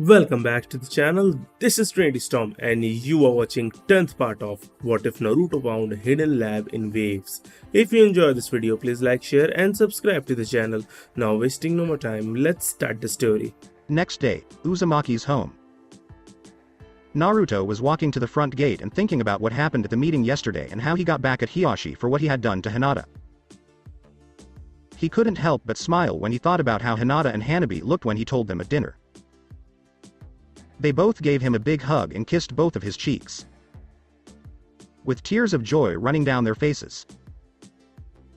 Welcome back to the channel. This is Trinity Storm and you are watching 10th part of What If Naruto Found a Hidden Lab in Waves. If you enjoy this video, please like, share and subscribe to the channel. Now wasting no more time, let's start the story. Next day, Uzumaki's home. Naruto was walking to the front gate and thinking about what happened at the meeting yesterday and how he got back at Hiyashi for what he had done to Hinata. He couldn't help but smile when he thought about how Hinata and Hanabi looked when he told them at dinner. They both gave him a big hug and kissed both of his cheeks, with tears of joy running down their faces,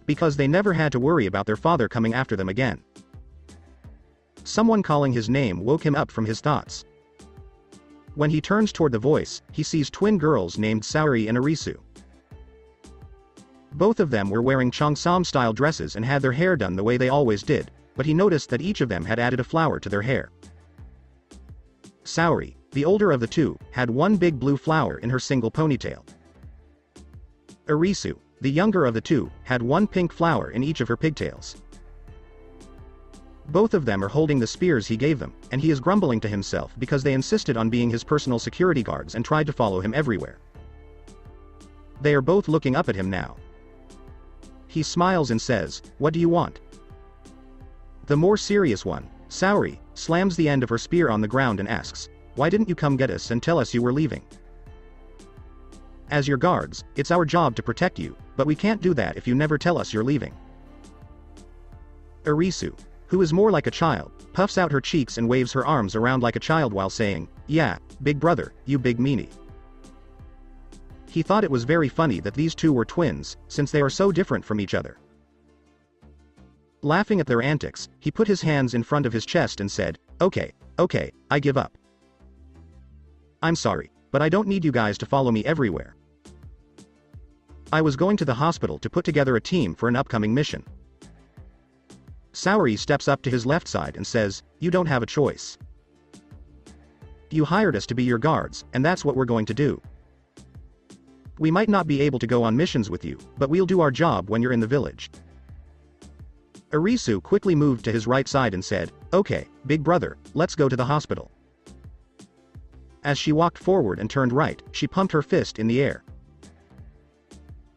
because they never had to worry about their father coming after them again. Someone calling his name woke him up from his thoughts. When he turns toward the voice, he sees twin girls named Saori and Arisu. Both of them were wearing Cheongsam-style dresses and had their hair done the way they always did, but he noticed that each of them had added a flower to their hair. Saori, the older of the two, had one big blue flower in her single ponytail. Arisu, the younger of the two, had one pink flower in each of her pigtails. Both of them are holding the spears he gave them, and he is grumbling to himself because they insisted on being his personal security guards and tried to follow him everywhere. They are both looking up at him now. He smiles and says, "What do you want?" The more serious one, Saori, slams the end of her spear on the ground and asks, "Why didn't you come get us and tell us you were leaving? As your guards, it's our job to protect you, but we can't do that if you never tell us you're leaving." Arisu, who is more like a child, puffs out her cheeks and waves her arms around like a child while saying, "Yeah, big brother, you big meanie." He thought it was very funny that these two were twins, since they are so different from each other. Laughing at their antics, he put his hands in front of his chest and said, okay, I give up. I'm sorry, but I don't need you guys to follow me everywhere. I was going to the hospital to put together a team for an upcoming mission." Saori steps up to his left side and says, "You don't have a choice. You hired us to be your guards, and that's what we're going to do. We might not be able to go on missions with you, but we'll do our job when you're in the village." Arisu quickly moved to his right side and said, "Okay, big brother, let's go to the hospital." As she walked forward and turned right, she pumped her fist in the air.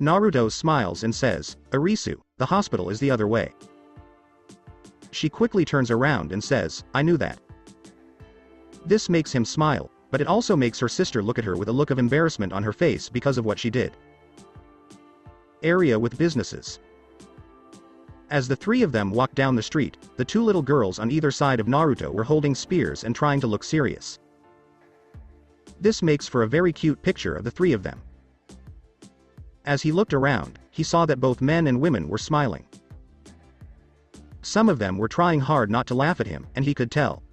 Naruto smiles and says, "Arisu, the hospital is the other way." She quickly turns around and says, "I knew that." This makes him smile, but it also makes her sister look at her with a look of embarrassment on her face because of what she did. Area with businesses. As the three of them walked down the street, the two little girls on either side of Naruto were holding spears and trying to look serious. This makes for a very cute picture of the three of them. As he looked around, he saw that both men and women were smiling. Some of them were trying hard not to laugh at him, and he could tell.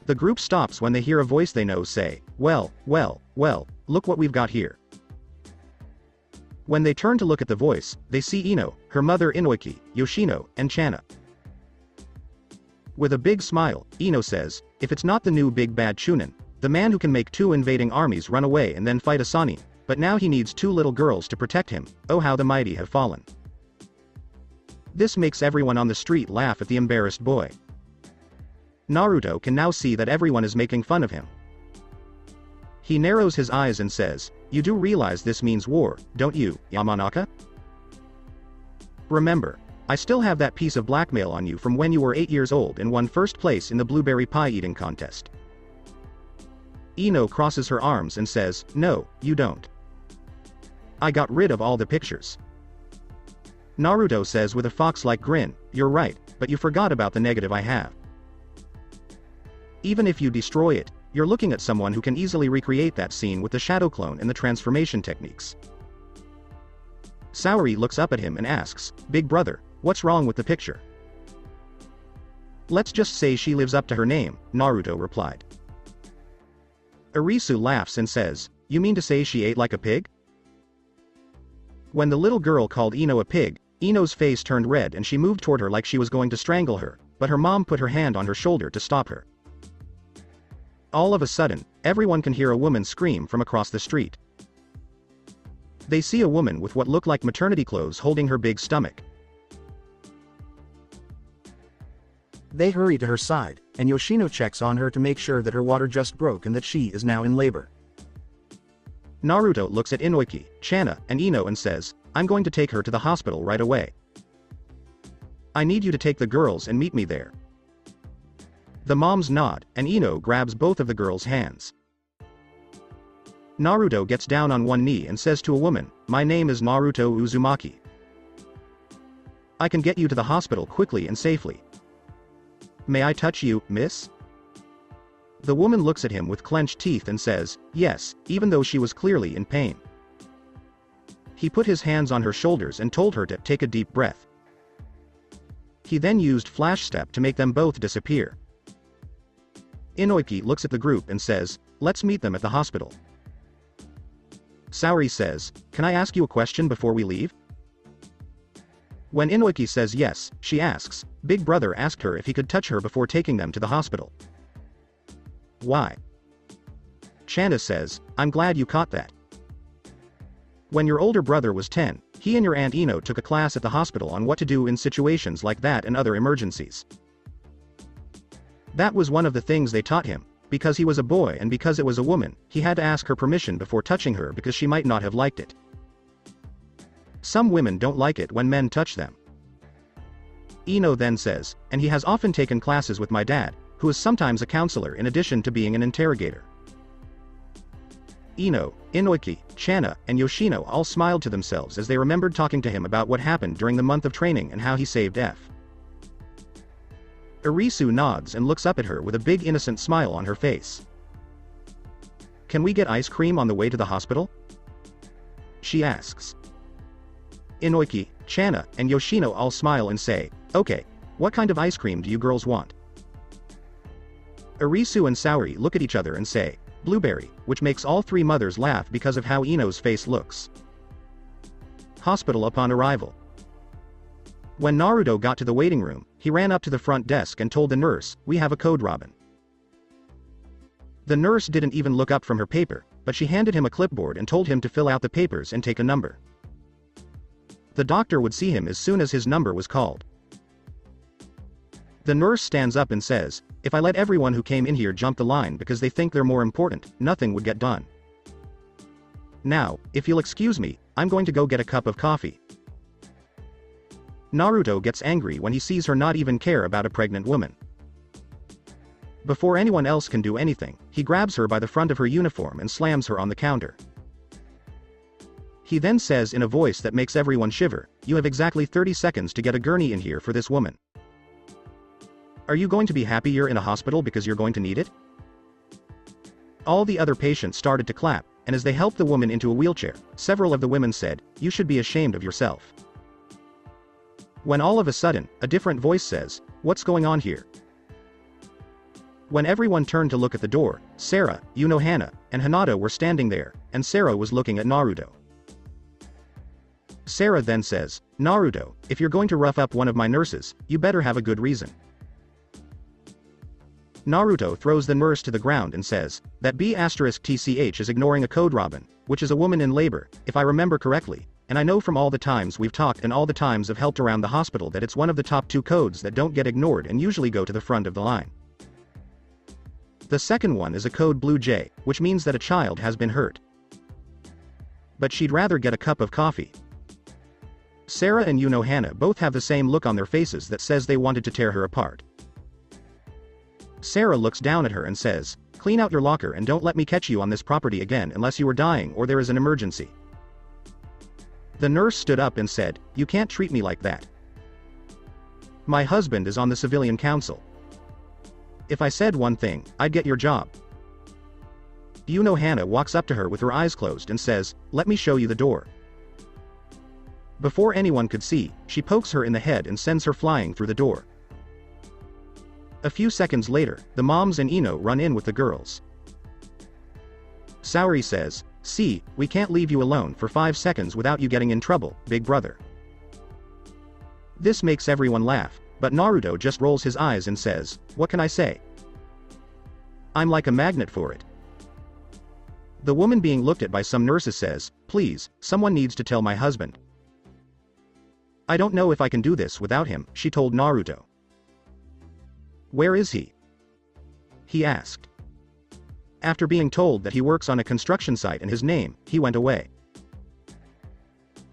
The group stops when they hear a voice they know say, well, look what we've got here." When they turn to look at the voice, they see Ino, her mother Inoiki, Yoshino, and Channa. With a big smile, Ino says, "If it's not the new big bad Chunin, the man who can make two invading armies run away and then fight a Sannin, but now he needs two little girls to protect him, oh how the mighty have fallen." This makes everyone on the street laugh at the embarrassed boy. Naruto can now see that everyone is making fun of him. He narrows his eyes and says, "You do realize this means war, don't you, Yamanaka? Remember, I still have that piece of blackmail on you from when you were 8 years old and won first place in the blueberry pie eating contest." Ino crosses her arms and says, "No, you don't. I got rid of all the pictures." Naruto says with a fox-like grin, "You're right, but you forgot about the negative I have. Even if you destroy it, you're looking at someone who can easily recreate that scene with the shadow clone and the transformation techniques." Saori looks up at him and asks, "Big brother, what's wrong with the picture?" "Let's just say she lives up to her name," Naruto replied. Arisu laughs and says, "You mean to say she ate like a pig?" When the little girl called Ino a pig, Ino's face turned red and she moved toward her like she was going to strangle her, but her mom put her hand on her shoulder to stop her. All of a sudden, everyone can hear a woman scream from across the street. They see a woman with what look like maternity clothes holding her big stomach. They hurry to her side, and Yoshino checks on her to make sure that her water just broke and that she is now in labor. Naruto looks at Inoki, Chana, and Ino and says, I'm going to take her to the hospital right away. I need you to take the girls and meet me there. The moms nod, and Ino grabs both of the girls' hands. Naruto gets down on one knee and says to a woman, my name is Naruto Uzumaki. I can get you to the hospital quickly and safely. May I touch you, miss? The woman looks at him with clenched teeth and says, yes, even though she was clearly in pain. He put his hands on her shoulders and told her to take a deep breath. He then used Flash Step to make them both disappear. Inoki looks at the group and says, let's meet them at the hospital. Saori says, can I ask you a question before we leave? When Inoki says yes, she asks, Big Brother asked her if he could touch her before taking them to the hospital. Why? Chana says, I'm glad you caught that. When your older brother was 10, he and your Aunt Ino took a class at the hospital on what to do in situations like that and other emergencies. That was one of the things they taught him, because he was a boy and because it was a woman, he had to ask her permission before touching her because she might not have liked it. Some women don't like it when men touch them. Ino then says, and he has often taken classes with my dad, who is sometimes a counselor in addition to being an interrogator. Ino, Inoki, Chana, and Yoshino all smiled to themselves as they remembered talking to him about what happened during the month of training and how he saved F. Irisu nods and looks up at her with a big innocent smile on her face. Can we get ice cream on the way to the hospital? She asks. Inoki, Chana, and Yoshino all smile and say, okay, what kind of ice cream do you girls want? Irisu and Saori look at each other and say, blueberry, which makes all three mothers laugh because of how Ino's face looks. Hospital upon arrival. When Naruto got to the waiting room, he ran up to the front desk and told the nurse, we have a code robin. The nurse didn't even look up from her paper, but she handed him a clipboard and told him to fill out the papers and take a number. The doctor would see him as soon as his number was called. The nurse stands up and says, if I let everyone who came in here jump the line because they think they're more important, nothing would get done. Now, if you'll excuse me, I'm going to go get a cup of coffee. Naruto gets angry when he sees her not even care about a pregnant woman. Before anyone else can do anything, he grabs her by the front of her uniform and slams her on the counter. He then says in a voice that makes everyone shiver, you have exactly 30 seconds to get a gurney in here for this woman. Are you going to be happy you're in a hospital because you're going to need it? All the other patients started to clap, and as they helped the woman into a wheelchair, several of the women said, you should be ashamed of yourself. When all of a sudden, a different voice says, what's going on here? When everyone turned to look at the door, Sarah, Unohana, and Hinata were standing there, and Sarah was looking at Naruto. Sarah then says, Naruto, if you're going to rough up one of my nurses, you better have a good reason. Naruto throws the nurse to the ground and says, that B*TCH is ignoring a code robin, which is a woman in labor, if I remember correctly, and I know from all the times we've talked and all the times I've helped around the hospital that it's one of the top 2 codes that don't get ignored and usually go to the front of the line. The second one is a code Blue Jay, which means that a child has been hurt. But she'd rather get a cup of coffee. Sarah and Unohana both have the same look on their faces that says they wanted to tear her apart. Sarah looks down at her and says, clean out your locker and don't let me catch you on this property again unless you are dying or there is an emergency. The nurse stood up and said, you can't treat me like that. My husband is on the civilian council. If I said one thing, I'd get your job. Unohana walks up to her with her eyes closed and says, let me show you the door. Before anyone could see, she pokes her in the head and sends her flying through the door. A few seconds later, the moms and Ino run in with the girls. Saori says, see, we can't leave you alone for 5 seconds without you getting in trouble, big brother. This makes everyone laugh, but Naruto just rolls his eyes and says, what can I say? I'm like a magnet for it. The woman being looked at by some nurses says, please, someone needs to tell my husband. I don't know if I can do this without him, she told Naruto. Where is he? He asked. After being told that he works on a construction site and his name, he went away.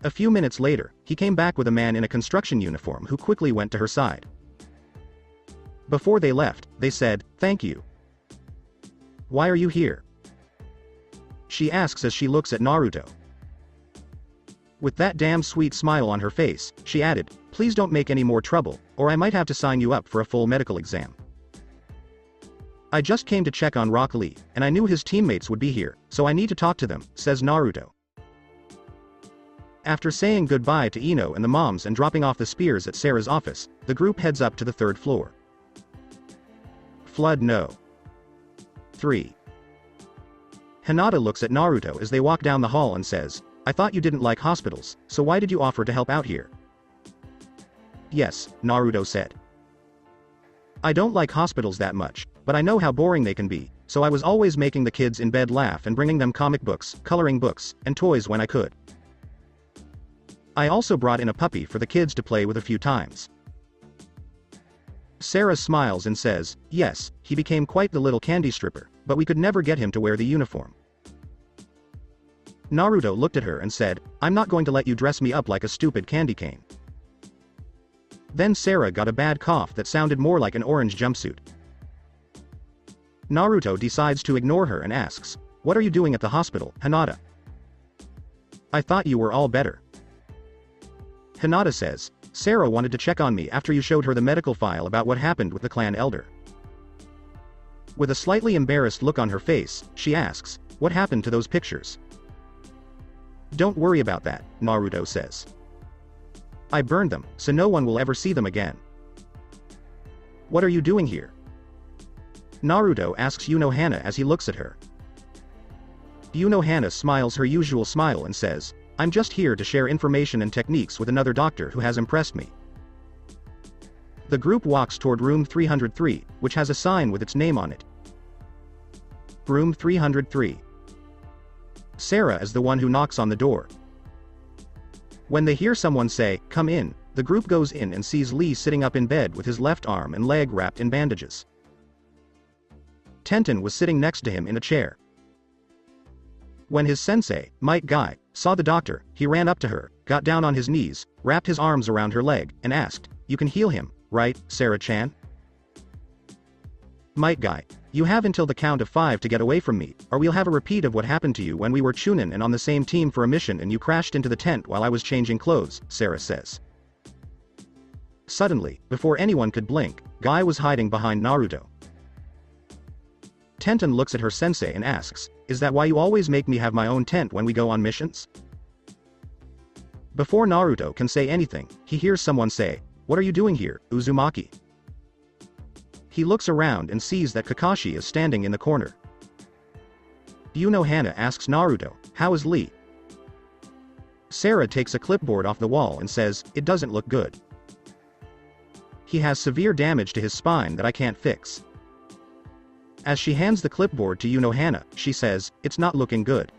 A few minutes later, he came back with a man in a construction uniform who quickly went to her side. Before they left, they said, "Thank you." "Why are you here?" she asks as she looks at Naruto. With that damn sweet smile on her face, she added, "Please don't make any more trouble, or I might have to sign you up for a full medical exam. I just came to check on Rock Lee, and I knew his teammates would be here, so I need to talk to them," says Naruto. After saying goodbye to Ino and the moms and dropping off the spears at Sarah's office, the group heads up to the third floor. Flood No. 3. Hinata looks at Naruto as they walk down the hall and says, "I thought you didn't like hospitals, so why did you offer to help out here?" "Yes," Naruto said. "I don't like hospitals that much, but I know how boring they can be, so I was always making the kids in bed laugh and bringing them comic books, coloring books, and toys when I could. I also brought in a puppy for the kids to play with a few times." Sarah smiles and says, "Yes, he became quite the little candy stripper, but we could never get him to wear the uniform." Naruto looked at her and said, "I'm not going to let you dress me up like a stupid candy cane." Then Sarah got a bad cough that sounded more like an orange jumpsuit. Naruto decides to ignore her and asks, "What are you doing at the hospital, Hinata? I thought you were all better." Hinata says, "Sarah wanted to check on me after you showed her the medical file about what happened with the clan elder." With a slightly embarrassed look on her face, she asks, "What happened to those pictures?" "Don't worry about that," Naruto says. "I burned them, so no one will ever see them again." "What are you doing here?" Naruto asks Yunohana as he looks at her. Yunohana smiles her usual smile and says, "I'm just here to share information and techniques with another doctor who has impressed me." The group walks toward room 303, which has a sign with its name on it. Room 303. Sarah is the one who knocks on the door. When they hear someone say, "Come in," the group goes in and sees Lee sitting up in bed with his left arm and leg wrapped in bandages. Tenten was sitting next to him in a chair. When his sensei, Might Guy, saw the doctor, he ran up to her, got down on his knees, wrapped his arms around her leg, and asked, "You can heal him, right, Sarah-chan?" Might Guy, "You have until the count of 5 to get away from me, or we'll have a repeat of what happened to you when we were Chunin and on the same team for a mission and you crashed into the tent while I was changing clothes," Sarah says. Suddenly, before anyone could blink, Guy was hiding behind Naruto. Tenten looks at her sensei and asks, "Is that why you always make me have my own tent when we go on missions?" Before Naruto can say anything, he hears someone say, "What are you doing here, Uzumaki?" He looks around and sees that Kakashi is standing in the corner. Yunohana asks Naruto, "How is Lee?" Sarah takes a clipboard off the wall and says, "It doesn't look good. He has severe damage to his spine that I can't fix." As she hands the clipboard to Yunohana, she says, "It's not looking good.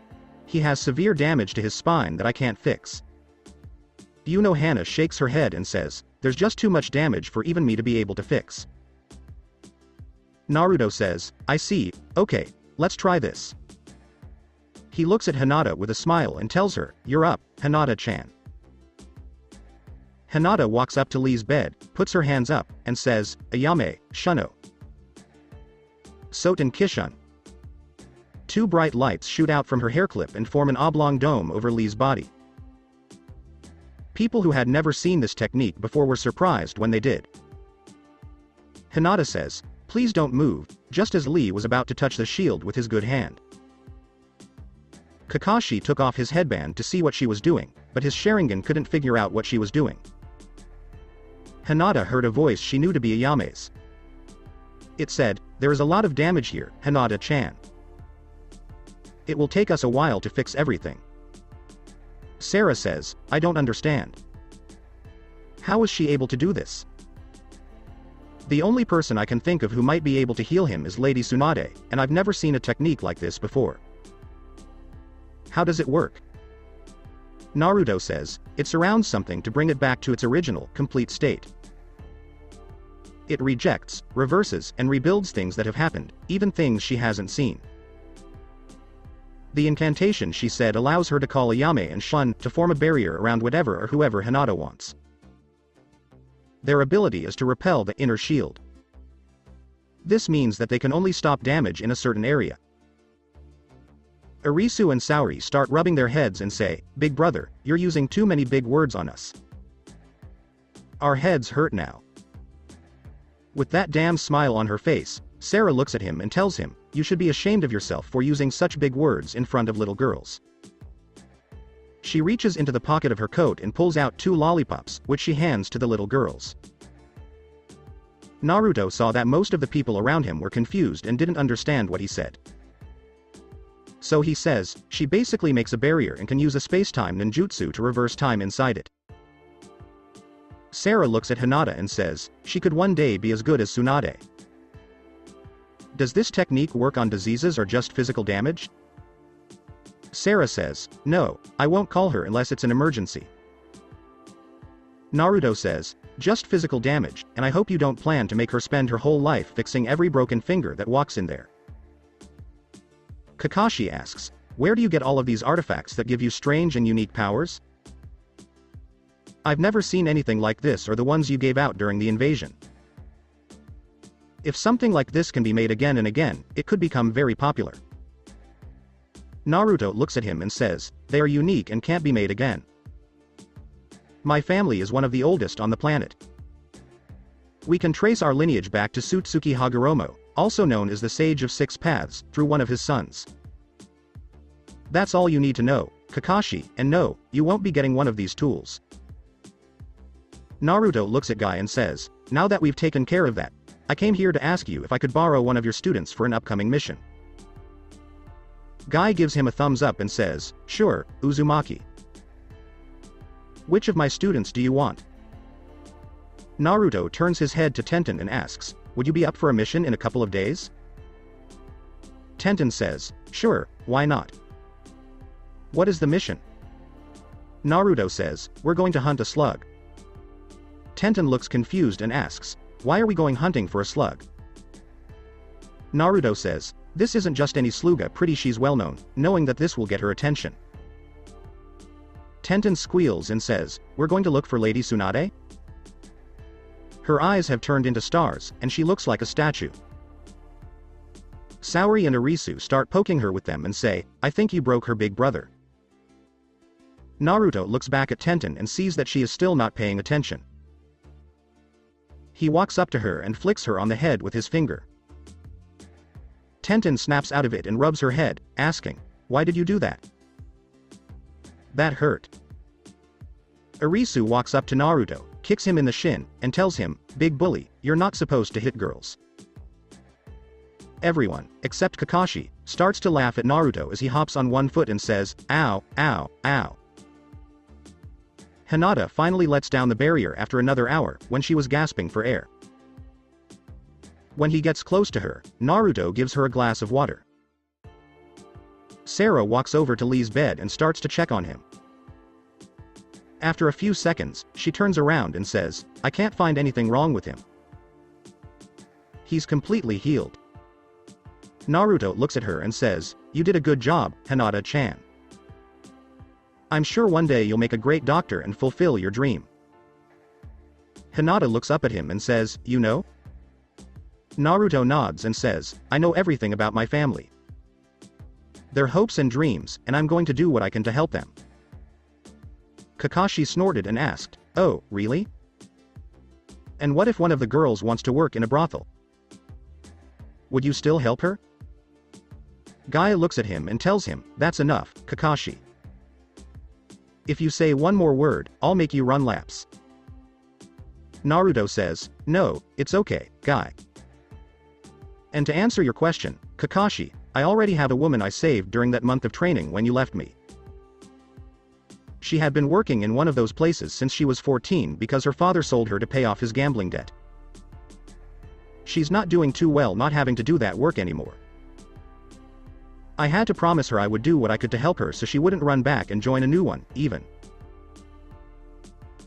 He has severe damage to his spine that I can't fix." Yunohana shakes her head and says, "There's just too much damage for even me to be able to fix." Naruto says, "I see, okay, let's try this." He looks at Hinata with a smile and tells her, "You're up, Hinata-chan." Hinata walks up to Lee's bed, puts her hands up, and says, "Ayame, Shuno. Soten Kishun." Two bright lights shoot out from her hair clip and form an oblong dome over Lee's body. People who had never seen this technique before were surprised when they did. Hinata says, "Please don't move," just as Lee was about to touch the shield with his good hand. Kakashi took off his headband to see what she was doing, but his Sharingan couldn't figure out what she was doing. Hinata heard a voice she knew to be Ayame's. It said, "There is a lot of damage here, Hinata-chan. It will take us a while to fix everything." Sarah says, "I don't understand. How was she able to do this? The only person I can think of who might be able to heal him is Lady Tsunade, and I've never seen a technique like this before. How does it work?" Naruto says, "It surrounds something to bring it back to its original, complete state. It rejects, reverses, and rebuilds things that have happened, even things she hasn't seen. The incantation, she said, allows her to call Ayame and Shun to form a barrier around whatever or whoever Hinata wants. Their ability is to repel the inner shield. This means that they can only stop damage in a certain area. Arisu and Saori start rubbing their heads and say, "Big brother, you're using too many big words on us. Our heads hurt now." With that damn smile on her face, Sarah looks at him and tells him, "You should be ashamed of yourself for using such big words in front of little girls." She reaches into the pocket of her coat and pulls out 2 lollipops, which she hands to the little girls. Naruto saw that most of the people around him were confused and didn't understand what he said. So he says, she basically makes a barrier and can use a space-time ninjutsu to reverse time inside it. Sarah looks at Hinata and says, she could one day be as good as Tsunade. Does this technique work on diseases or just physical damage? Sarah says, no, I won't call her unless it's an emergency. Naruto says, just physical damage, and I hope you don't plan to make her spend her whole life fixing every broken finger that walks in there. Kakashi asks, where do you get all of these artifacts that give you strange and unique powers? I've never seen anything like this or the ones you gave out during the invasion. If something like this can be made again and again, it could become very popular. Naruto looks at him and says, they are unique and can't be made again. My family is one of the oldest on the planet. We can trace our lineage back to Tsutsuki Hagoromo, also known as the Sage of Six Paths, through one of his sons. That's all you need to know, Kakashi, and no, you won't be getting one of these tools. Naruto looks at Guy and says, now that we've taken care of that, I came here to ask you if I could borrow one of your students for an upcoming mission. Guy gives him a thumbs up and says, sure, Uzumaki. Which of my students do you want? Naruto turns his head to Tenten and asks, would you be up for a mission in a couple of days? Tenten says, sure, why not? What is the mission? Naruto says, we're going to hunt a slug. Tenten looks confused and asks, why are we going hunting for a slug? Naruto says, this isn't just any sluga pretty, she's well known, knowing that this will get her attention. Tenten squeals and says, we're going to look for Lady Tsunade? Her eyes have turned into stars, and she looks like a statue. Saori and Arisu start poking her with them and say, I think you broke her big brother. Naruto looks back at Tenten and sees that she is still not paying attention. He walks up to her and flicks her on the head with his finger. Tenten snaps out of it and rubs her head, asking, why did you do that? That hurt. Arisu walks up to Naruto, kicks him in the shin, and tells him, big bully, you're not supposed to hit girls. Everyone, except Kakashi, starts to laugh at Naruto as he hops on one foot and says, ow, ow, ow. Hinata finally lets down the barrier after another hour, when she was gasping for air. When he gets close to her, Naruto gives her a glass of water. Sarah walks over to Lee's bed and starts to check on him. After a few seconds, she turns around and says, I can't find anything wrong with him. He's completely healed. Naruto looks at her and says, you did a good job, Hinata-chan. I'm sure one day you'll make a great doctor and fulfill your dream. Hinata looks up at him and says, you know? Naruto nods and says, I know everything about my family. Their hopes and dreams, and I'm going to do what I can to help them. Kakashi snorted and asked, oh, really? And what if one of the girls wants to work in a brothel? Would you still help her? Guy looks at him and tells him, that's enough, Kakashi. If you say one more word, I'll make you run laps. Naruto says, no, it's okay, Guy. And to answer your question, Kakashi, I already have a woman I saved during that month of training when you left me. She had been working in one of those places since she was 14 because her father sold her to pay off his gambling debt. She's not doing too well not having to do that work anymore. I had to promise her I would do what I could to help her so she wouldn't run back and join a new one, even.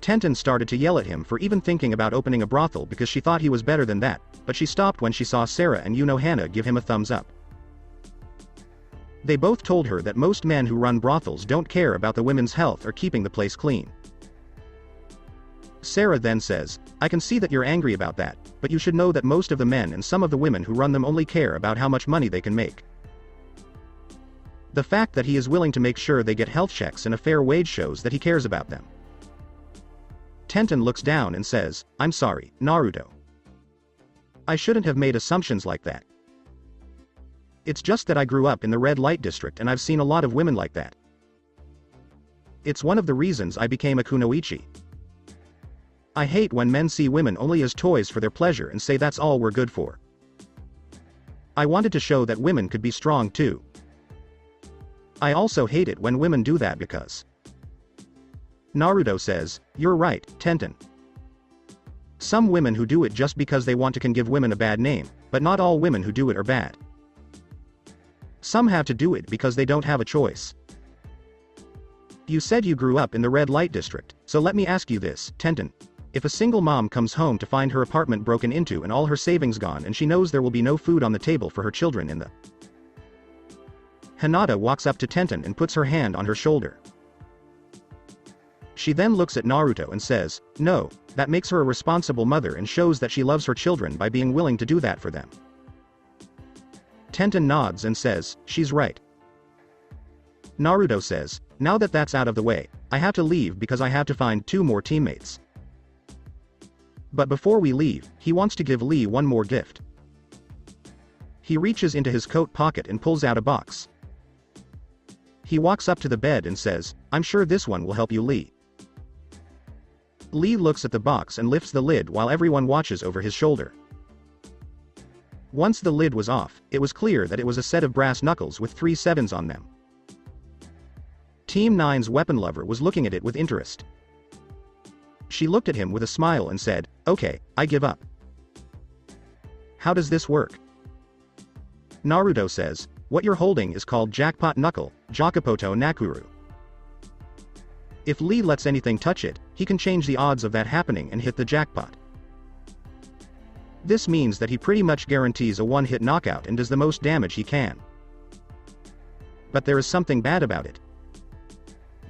Tenten started to yell at him for even thinking about opening a brothel because she thought he was better than that, but she stopped when she saw Sarah and Hannah give him a thumbs up. They both told her that most men who run brothels don't care about the women's health or keeping the place clean. Sarah then says, "I can see that you're angry about that, but you should know that most of the men and some of the women who run them only care about how much money they can make. The fact that he is willing to make sure they get health checks and a fair wage shows that he cares about them." Tenten looks down and says, "I'm sorry, Naruto. I shouldn't have made assumptions like that. It's just that I grew up in the red light district and I've seen a lot of women like that. It's one of the reasons I became a kunoichi. I hate when men see women only as toys for their pleasure and say that's all we're good for. I wanted to show that women could be strong too. I also hate it when women do that because..." Naruto says, "You're right, Tenten. Some women who do it just because they want to can give women a bad name, but not all women who do it are bad. Some have to do it because they don't have a choice. You said you grew up in the red light district, so let me ask you this, Tenten. If a single mom comes home to find her apartment broken into and all her savings gone and she knows there will be no food on the table for her children in the..." Hinata walks up to Tenten and puts her hand on her shoulder. She then looks at Naruto and says, "No, that makes her a responsible mother and shows that she loves her children by being willing to do that for them." Tenten nods and says, "She's right." Naruto says, "Now that that's out of the way, I have to leave because I have to find 2 more teammates. But before we leave, he wants to give Lee one more gift." He reaches into his coat pocket and pulls out a box. He walks up to the bed and says, "I'm sure this one will help you, Lee." Lee looks at the box and lifts the lid while everyone watches over his shoulder. Once the lid was off, it was clear that it was a set of brass knuckles with 3 sevens on them. Team 9's weapon lover was looking at it with interest. She looked at him with a smile and said, "Okay, I give up." "How does this work?" Naruto says, "What you're holding is called Jackpot Knuckle, Jakupoto Nakuru. If Lee lets anything touch it, he can change the odds of that happening and hit the jackpot. This means that he pretty much guarantees a one-hit knockout and does the most damage he can. But there is something bad about it.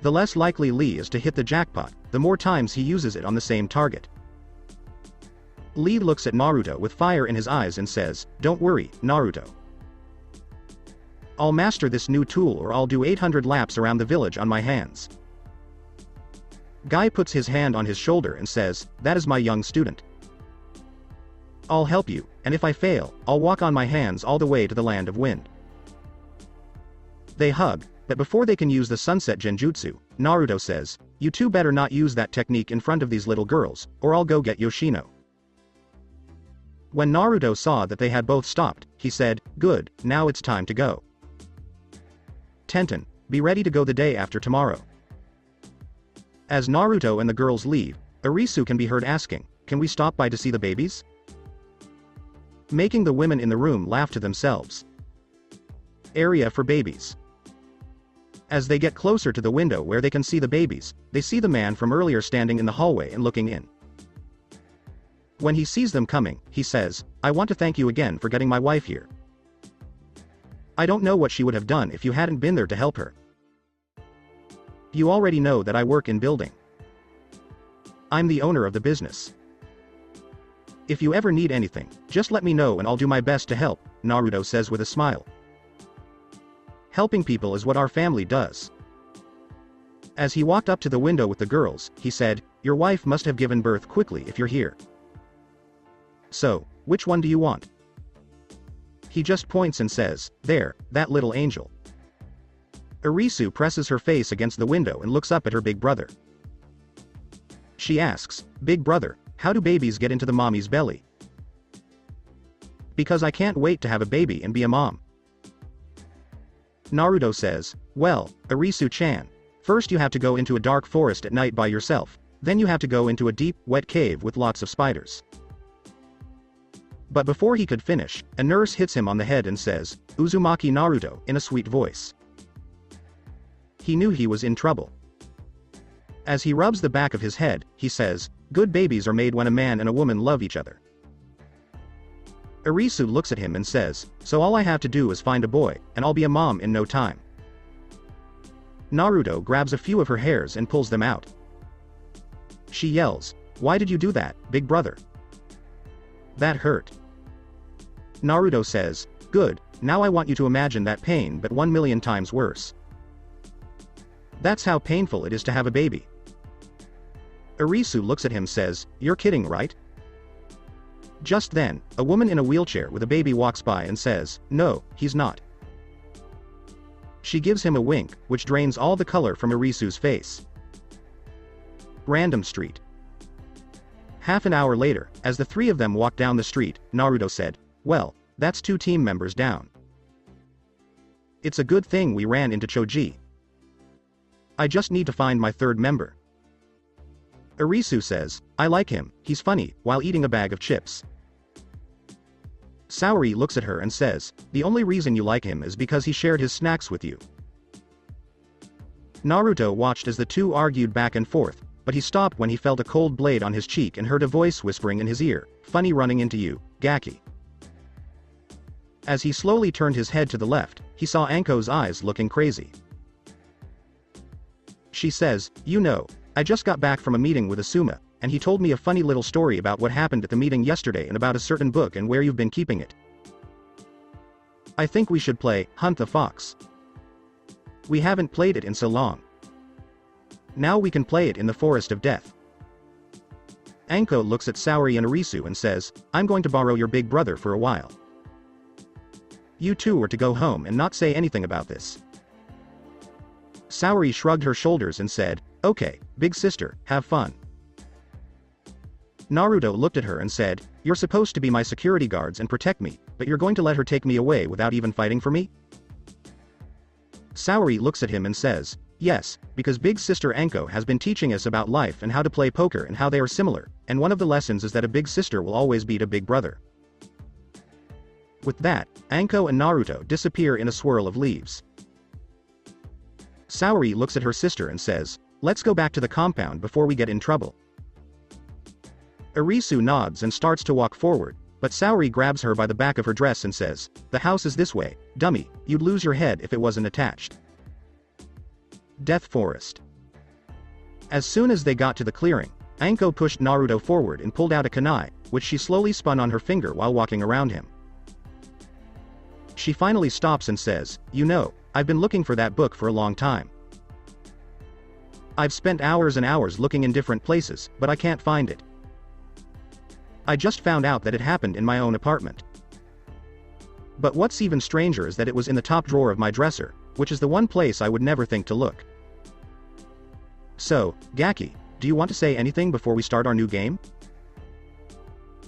The less likely Lee is to hit the jackpot, the more times he uses it on the same target." Lee looks at Naruto with fire in his eyes and says, "Don't worry, Naruto. I'll master this new tool or I'll do 800 laps around the village on my hands." Guy puts his hand on his shoulder and says, "That is my young student. I'll help you, and if I fail, I'll walk on my hands all the way to the land of wind." They hug, but before they can use the sunset genjutsu, Naruto says, "You two better not use that technique in front of these little girls, or I'll go get Yoshino." When Naruto saw that they had both stopped, he said, "Good, now it's time to go. Tenten, be ready to go the day after tomorrow." As Naruto and the girls leave, Arisu can be heard asking, "Can we stop by to see the babies?" Making the women in the room laugh to themselves. Area for babies. As they get closer to the window where they can see the babies, they see the man from earlier standing in the hallway and looking in. When he sees them coming, he says, "I want to thank you again for getting my wife here. I don't know what she would have done if you hadn't been there to help her. You already know that I work in building. I'm the owner of the business. If you ever need anything, just let me know and I'll do my best to help," Naruto says with a smile. "Helping people is what our family does." As he walked up to the window with the girls, he said, "Your wife must have given birth quickly if you're here. So, which one do you want?" He just points and says, "There, that little angel." Arisu presses her face against the window and looks up at her big brother. She asks, "Big brother, how do babies get into the mommy's belly?" "Because I can't wait to have a baby and be a mom." Naruto says, "Well, Arisu-chan, first you have to go into a dark forest at night by yourself, then you have to go into a deep, wet cave with lots of spiders." But before he could finish, a nurse hits him on the head and says, "Uzumaki Naruto," in a sweet voice. He knew he was in trouble. As he rubs the back of his head, he says, "Good babies are made when a man and a woman love each other." Arisu looks at him and says, "So all I have to do is find a boy, and I'll be a mom in no time." Naruto grabs a few of her hairs and pulls them out. She yells, "Why did you do that, big brother? That hurt." Naruto says, "Good, now I want you to imagine that pain but 1,000,000 times worse. That's how painful it is to have a baby." Arisu looks at him says, "You're kidding, right?" Just then, a woman in a wheelchair with a baby walks by and says, "No, he's not." She gives him a wink, which drains all the color from Arisu's face. Random street. Half an hour later, as the three of them walked down the street, Naruto said, "Well, that's 2 team members down. It's a good thing we ran into Choji. I just need to find my 3rd member." Arisu says, "I like him, he's funny," while eating a bag of chips. Saori looks at her and says, "The only reason you like him is because he shared his snacks with you." Naruto watched as the two argued back and forth, but he stopped when he felt a cold blade on his cheek and heard a voice whispering in his ear, "Funny running into you, Gaki." As he slowly turned his head to the left, he saw Anko's eyes looking crazy. She says, "You know, I just got back from a meeting with Asuma, and he told me a funny little story about what happened at the meeting yesterday and about a certain book and where you've been keeping it. I think we should play Hunt the Fox. We haven't played it in so long. Now we can play it in the Forest of Death." Anko looks at Saori and Arisu and says, "I'm going to borrow your big brother for a while. You two are to go home and not say anything about this." Saori shrugged her shoulders and said, "Okay, big sister, have fun." Naruto looked at her and said, "You're supposed to be my security guards and protect me, but you're going to let her take me away without even fighting for me?" Saori looks at him and says, "Yes, because big sister Anko has been teaching us about life and how to play poker and how they are similar, and one of the lessons is that a big sister will always beat a big brother." With that, Anko and Naruto disappear in a swirl of leaves. Saori looks at her sister and says, "Let's go back to the compound before we get in trouble." Arisu nods and starts to walk forward, but Saori grabs her by the back of her dress and says, "The house is this way, dummy, you'd lose your head if it wasn't attached." Death Forest. As soon as they got to the clearing, Anko pushed Naruto forward and pulled out a kunai, which she slowly spun on her finger while walking around him. She finally stops and says, "You know, I've been looking for that book for a long time. I've spent hours and hours looking in different places, but I can't find it. I just found out that it happened in my own apartment. But what's even stranger is that it was in the top drawer of my dresser, which is the one place I would never think to look. So, Gaki, do you want to say anything before we start our new game?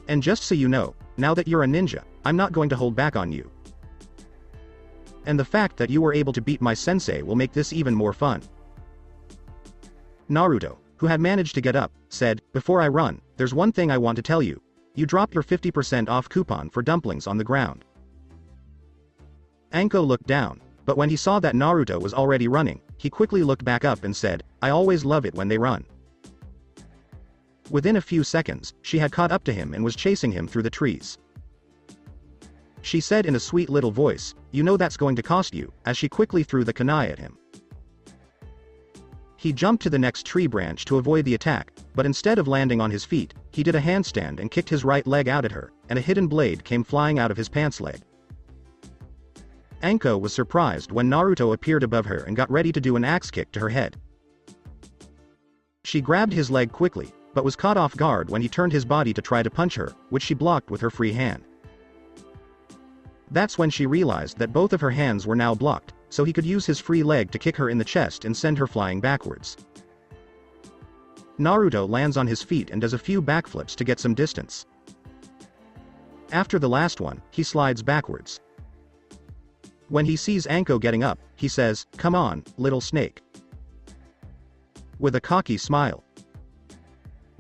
And just so you know, now that you're a ninja, I'm not going to hold back on you. And the fact that you were able to beat my sensei will make this even more fun." Naruto, who had managed to get up, said, "Before I run, there's one thing I want to tell you. You dropped your 50% off coupon for dumplings on the ground." Anko looked down, but when he saw that Naruto was already running, he quickly looked back up and said, "I always love it when they run." Within a few seconds, she had caught up to him and was chasing him through the trees. She said in a sweet little voice, "You know that's going to cost you," as she quickly threw the kunai at him. He jumped to the next tree branch to avoid the attack, but instead of landing on his feet, he did a handstand and kicked his right leg out at her, and a hidden blade came flying out of his pants leg. Anko was surprised when Naruto appeared above her and got ready to do an axe kick to her head. She grabbed his leg quickly, but was caught off guard when he turned his body to try to punch her, which she blocked with her free hand. That's when she realized that both of her hands were now blocked, so he could use his free leg to kick her in the chest and send her flying backwards. Naruto lands on his feet and does a few backflips to get some distance. After the last one, he slides backwards. When he sees Anko getting up, he says, "Come on, little snake." With a cocky smile.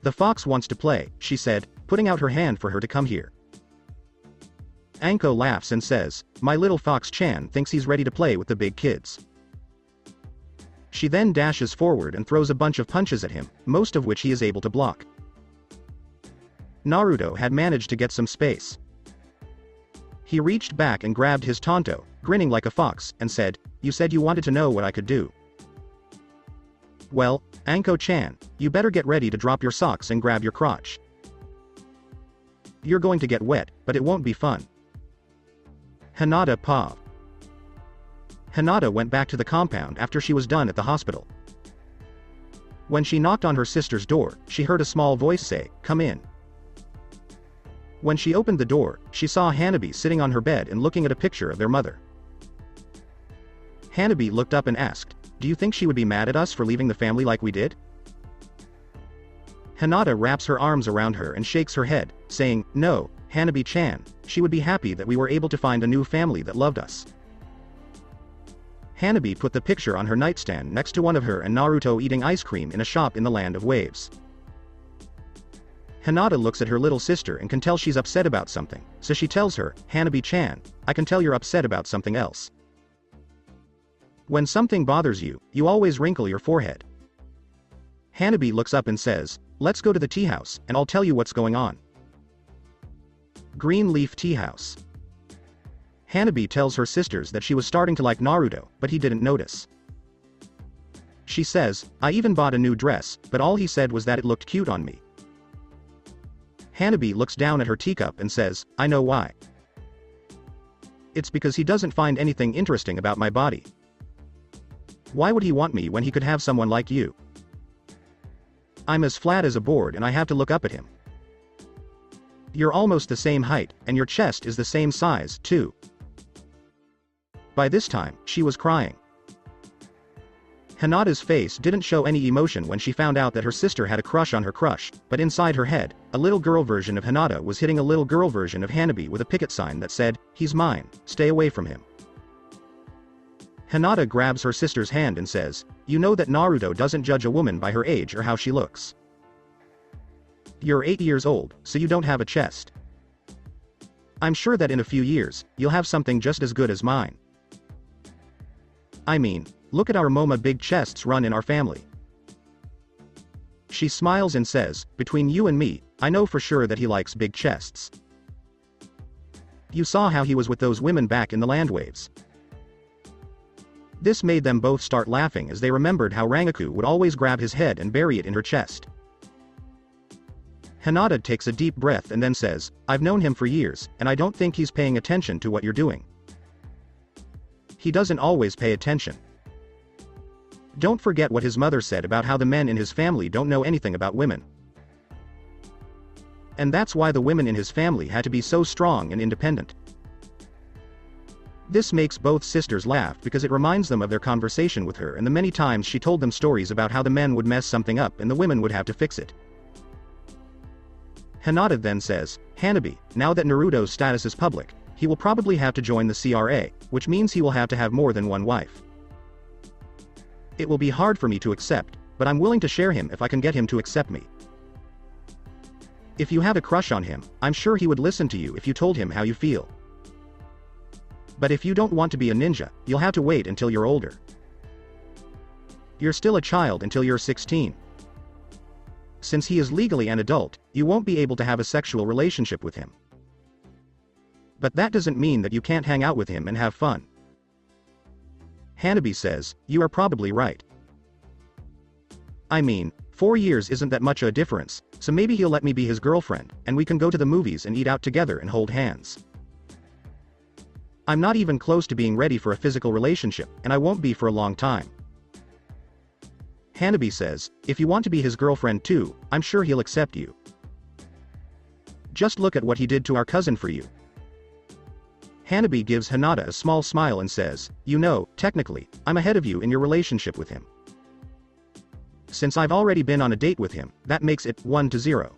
"The fox wants to play," she said, putting out her hand for her to come here. Anko laughs and says, "My little fox Chan thinks he's ready to play with the big kids." She then dashes forward and throws a bunch of punches at him, most of which he is able to block. Naruto had managed to get some space. He reached back and grabbed his Tonto, grinning like a fox, and said, "You said you wanted to know what I could do. Well, Anko-chan, you better get ready to drop your socks and grab your crotch. You're going to get wet, but it won't be fun." Hinata paused. Hinata went back to the compound after she was done at the hospital. When she knocked on her sister's door, she heard a small voice say, "Come in." When she opened the door, she saw Hanabi sitting on her bed and looking at a picture of their mother. Hanabi looked up and asked, "Do you think she would be mad at us for leaving the family like we did?" Hinata wraps her arms around her and shakes her head, saying, "No, Hanabi-chan, she would be happy that we were able to find a new family that loved us." Hanabi put the picture on her nightstand next to one of her and Naruto eating ice cream in a shop in the land of waves. Hinata looks at her little sister and can tell she's upset about something, so she tells her, "Hanabi-chan, I can tell you're upset about something else. When something bothers you, you always wrinkle your forehead." Hanabi looks up and says, "Let's go to the tea house, and I'll tell you what's going on." Green Leaf Tea House. Hanabi tells her sisters that she was starting to like Naruto, but he didn't notice. She says, "I even bought a new dress, but all he said was that it looked cute on me." Hanabi looks down at her teacup and says, "I know why. It's because he doesn't find anything interesting about my body. Why would he want me when he could have someone like you? I'm as flat as a board and I have to look up at him. You're almost the same height, and your chest is the same size, too." By this time, she was crying. Hinata's face didn't show any emotion when she found out that her sister had a crush on her crush, but inside her head, a little girl version of Hinata was hitting a little girl version of Hanabi with a picket sign that said, "He's mine, stay away from him." Hinata grabs her sister's hand and says, "You know that Naruto doesn't judge a woman by her age or how she looks. You're 8 years old, so you don't have a chest. I'm sure that in a few years, you'll have something just as good as mine. I mean, look at our MoMA big chests run in our family." She smiles and says, "Between you and me, I know for sure that he likes big chests. You saw how he was with those women back in the land waves." This made them both start laughing as they remembered how Rangaku would always grab his head and bury it in her chest. Hinata takes a deep breath and then says, "I've known him for years, and I don't think he's paying attention to what you're doing. He doesn't always pay attention. Don't forget what his mother said about how the men in his family don't know anything about women. And that's why the women in his family had to be so strong and independent." This makes both sisters laugh because it reminds them of their conversation with her and the many times she told them stories about how the men would mess something up and the women would have to fix it. Hinata then says, "Hanabi, now that Naruto's status is public, he will probably have to join the CRA, which means he will have to have more than one wife. It will be hard for me to accept, but I'm willing to share him if I can get him to accept me. If you have a crush on him, I'm sure he would listen to you if you told him how you feel. But if you don't want to be a ninja, you'll have to wait until you're older. You're still a child until you're 16. Since he is legally an adult, you won't be able to have a sexual relationship with him. But that doesn't mean that you can't hang out with him and have fun." Hanabi says, "You are probably right. I mean, 4 years isn't that much of a difference, so maybe he'll let me be his girlfriend, and we can go to the movies and eat out together and hold hands. I'm not even close to being ready for a physical relationship, and I won't be for a long time." Hanabi says, "If you want to be his girlfriend too, I'm sure he'll accept you. Just look at what he did to our cousin for you." Hanabi gives Hinata a small smile and says, "You know, technically, I'm ahead of you in your relationship with him. Since I've already been on a date with him, that makes it 1-0.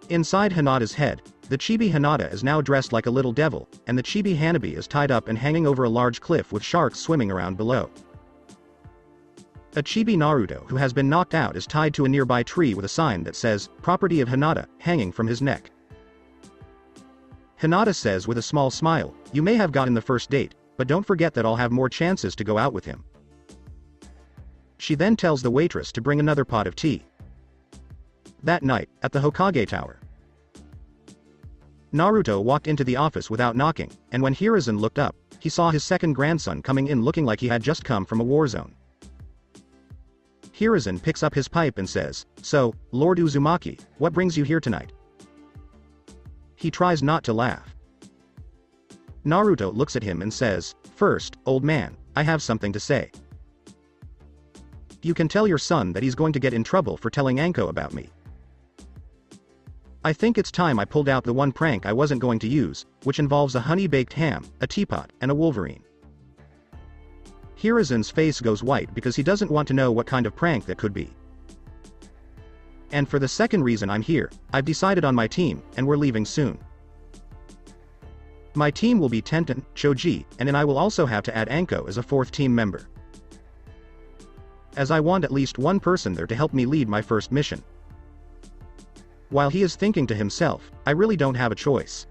Inside Hinata's head, the chibi Hinata is now dressed like a little devil, and the chibi Hanabi is tied up and hanging over a large cliff with sharks swimming around below. A chibi Naruto who has been knocked out is tied to a nearby tree with a sign that says, "Property of Hinata," hanging from his neck. Hinata says with a small smile, "You may have gotten the first date, but don't forget that I'll have more chances to go out with him." She then tells the waitress to bring another pot of tea. That night, at the Hokage Tower, Naruto walked into the office without knocking, and when Hiruzen looked up, he saw his second grandson coming in looking like he had just come from a war zone. Hiruzen picks up his pipe and says, "So, Lord Uzumaki, what brings you here tonight?" He tries not to laugh. Naruto looks at him and says, "First, old man, I have something to say. You can tell your son that he's going to get in trouble for telling Anko about me. I think it's time I pulled out the one prank I wasn't going to use, which involves a honey-baked ham, a teapot, and a wolverine." Hiruzen's face goes white because he doesn't want to know what kind of prank that could be. "And for the second reason I'm here, I've decided on my team, and we're leaving soon. My team will be Tenten, Choji, and then I will also have to add Anko as a fourth team member, as I want at least one person there to help me lead my first mission." While he is thinking to himself, "I really don't have a choice.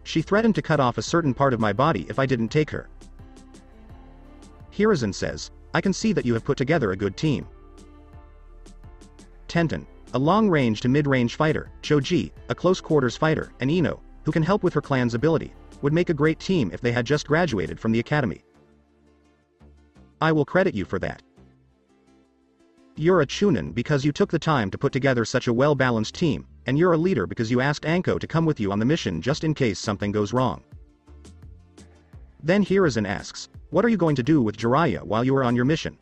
She threatened to cut off a certain part of my body if I didn't take her." Hiruzen says, "I can see that you have put together a good team. Tenten, a long-range to mid-range fighter, Choji, a close-quarters fighter, and Ino, who can help with her clan's ability, would make a great team if they had just graduated from the academy. I will credit you for that. You're a Chunin because you took the time to put together such a well-balanced team, and you're a leader because you asked Anko to come with you on the mission just in case something goes wrong." Then Hiruzen asks, "What are you going to do with Jiraiya while you are on your mission?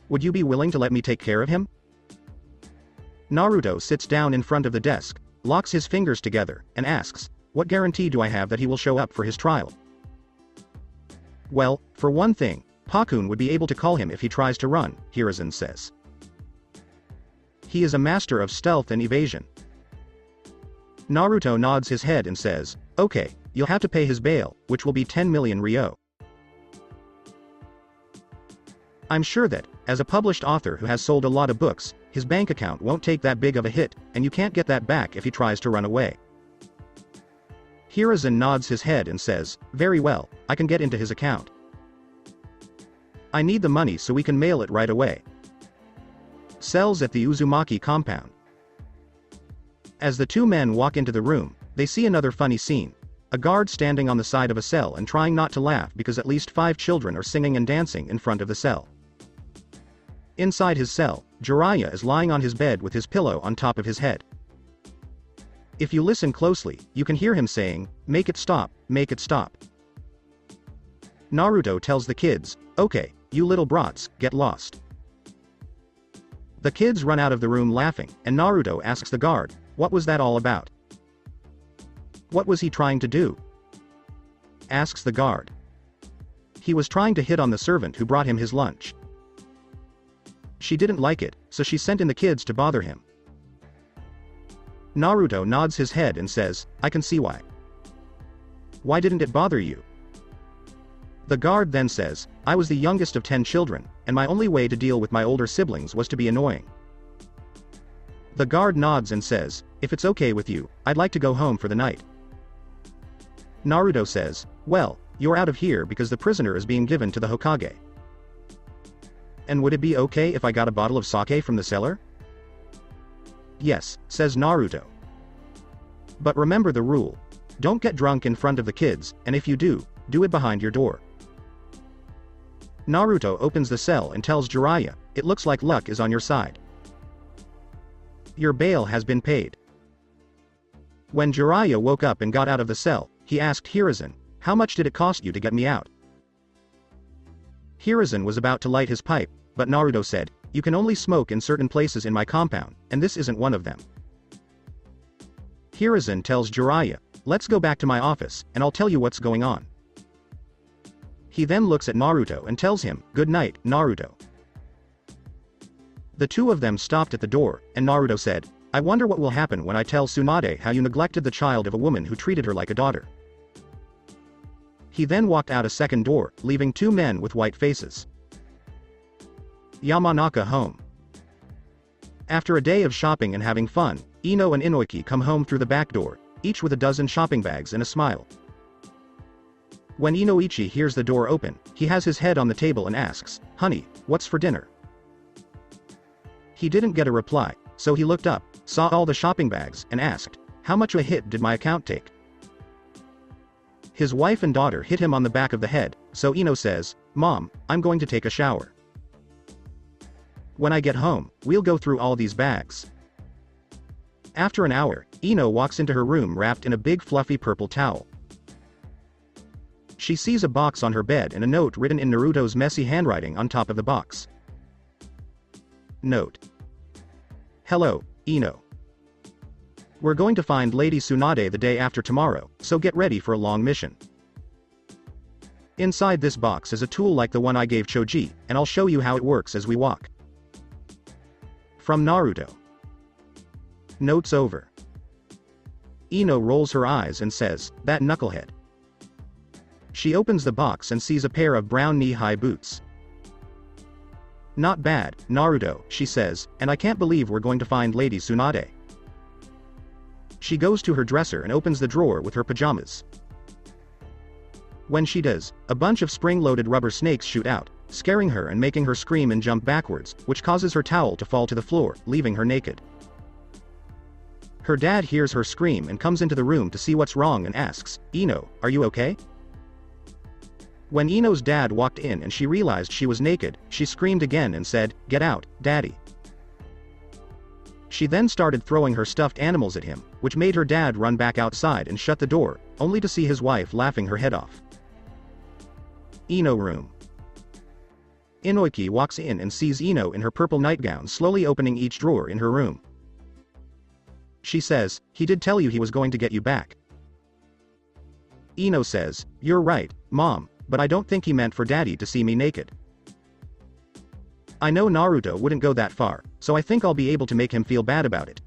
Would you be willing to let me take care of him?" Naruto sits down in front of the desk, locks his fingers together, and asks, "What guarantee do I have that he will show up for his trial?" "Well, for one thing, Pakun would be able to call him if he tries to run," Hiruzen says. "He is a master of stealth and evasion." Naruto nods his head and says, "Okay, you'll have to pay his bail, which will be 10 million ryo. I'm sure that, as a published author who has sold a lot of books, his bank account won't take that big of a hit, and you can't get that back if he tries to run away." Hiruzen nods his head and says, "Very well, I can get into his account. I need the money so we can mail it right away." Cells at the Uzumaki compound. As the two men walk into the room, they see another funny scene. A guard standing on the side of a cell and trying not to laugh because at least 5 children are singing and dancing in front of the cell. Inside his cell, Jiraiya is lying on his bed with his pillow on top of his head. If you listen closely, you can hear him saying, "Make it stop, make it stop." Naruto tells the kids, "Okay, you little brats, get lost." The kids run out of the room laughing, and Naruto asks the guard, "What was that all about? What was he trying to do?" Asks the guard. "He was trying to hit on the servant who brought him his lunch. She didn't like it, so she sent in the kids to bother him." Naruto nods his head and says, "I can see why. Why didn't it bother you?" The guard then says, "I was the youngest of 10 children, and my only way to deal with my older siblings was to be annoying." The guard nods and says, "If it's okay with you, I'd like to go home for the night." Naruto says, "Well, you're out of here because the prisoner is being given to the Hokage. And would it be okay if I got a bottle of sake from the cellar?" "Yes," says Naruto. "But remember the rule. Don't get drunk in front of the kids, and if you do it behind your door." Naruto opens the cell and tells Jiraiya, "It looks like luck is on your side. Your bail has been paid." When Jiraiya woke up and got out of the cell, he asked Hiruzen, "How much did it cost you to get me out?" Hiruzen was about to light his pipe, but Naruto said, "You can only smoke in certain places in my compound, and this isn't one of them." Hiruzen tells Jiraiya, "Let's go back to my office, and I'll tell you what's going on." He then looks at Naruto and tells him, "Good night, Naruto." The two of them stopped at the door, and Naruto said, "I wonder what will happen when I tell Tsunade how you neglected the child of a woman who treated her like a daughter." He then walked out a second door, leaving 2 men with white faces. Yamanaka home. After a day of shopping and having fun, Ino and Inoiki come home through the back door, each with a dozen shopping bags and a smile. When Inoichi hears the door open, he has his head on the table and asks, "Honey, what's for dinner?" He didn't get a reply, so he looked up, saw all the shopping bags, and asked, "How much a hit did my account take?" His wife and daughter hit him on the back of the head, so Ino says, "Mom, I'm going to take a shower. When I get home, we'll go through all these bags." After an hour, Ino walks into her room wrapped in a big fluffy purple towel. She sees a box on her bed and a note written in Naruto's messy handwriting on top of the box. Note: Hello, Ino. We're going to find Lady Tsunade the day after tomorrow, so get ready for a long mission. Inside this box is a tool like the one I gave Choji, and I'll show you how it works as we walk. From Naruto. Notes over. Ino rolls her eyes and says, "That knucklehead." She opens the box and sees a pair of brown knee-high boots. "Not bad, Naruto," she says, "and I can't believe we're going to find Lady Tsunade." She goes to her dresser and opens the drawer with her pajamas. When she does, a bunch of spring-loaded rubber snakes shoot out, scaring her and making her scream and jump backwards, which causes her towel to fall to the floor, leaving her naked. Her dad hears her scream and comes into the room to see what's wrong and asks, "Ino, are you okay?" When Ino's dad walked in and she realized she was naked, she screamed again and said, "Get out, Daddy." She then started throwing her stuffed animals at him, which made her dad run back outside and shut the door, only to see his wife laughing her head off. Ino room. Inoiki walks in and sees Ino in her purple nightgown slowly opening each drawer in her room. She says, "He did tell you he was going to get you back." Ino says, "You're right, Mom, but I don't think he meant for Daddy to see me naked. I know Naruto wouldn't go that far, so I think I'll be able to make him feel bad about it."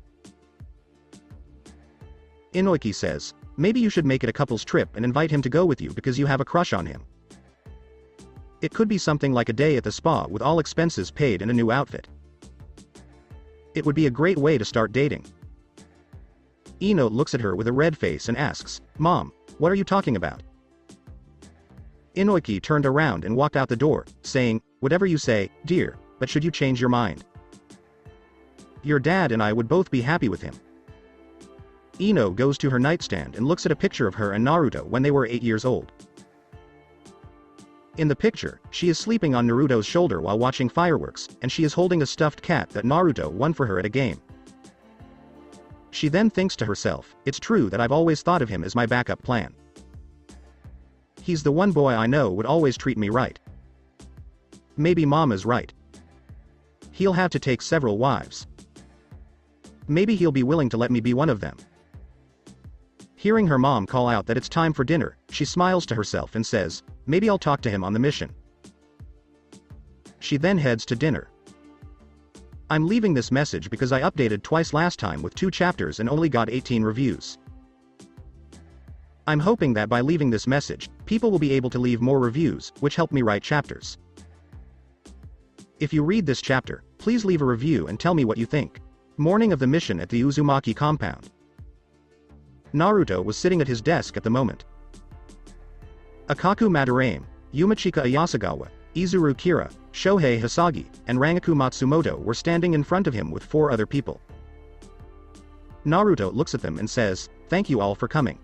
Inoiki says, "Maybe you should make it a couple's trip and invite him to go with you because you have a crush on him. It could be something like a day at the spa with all expenses paid and a new outfit. It would be a great way to start dating." Ino looks at her with a red face and asks, "Mom, what are you talking about?" Inoiki turned around and walked out the door, saying, "Whatever you say, dear, but should you change your mind? Your dad and I would both be happy with him." Ino goes to her nightstand and looks at a picture of her and Naruto when they were 8 years old. In the picture, she is sleeping on Naruto's shoulder while watching fireworks, and she is holding a stuffed cat that Naruto won for her at a game. She then thinks to herself, "It's true that I've always thought of him as my backup plan. He's the one boy I know would always treat me right. Maybe Mom is right. He'll have to take several wives. Maybe he'll be willing to let me be one of them." Hearing her mom call out that it's time for dinner, she smiles to herself and says, "Maybe I'll talk to him on the mission." She then heads to dinner. I'm leaving this message because I updated twice last time with 2 chapters and only got 18 reviews. I'm hoping that by leaving this message, people will be able to leave more reviews, which help me write chapters. If you read this chapter, please leave a review and tell me what you think. Morning of the mission at the Uzumaki compound. Naruto was sitting at his desk at the moment. Akaku Madarame, Yumachika Ayasagawa, Izuru Kira, Shohei Hisagi, and Rangaku Matsumoto were standing in front of him with 4 other people. Naruto looks at them and says, "Thank you all for coming.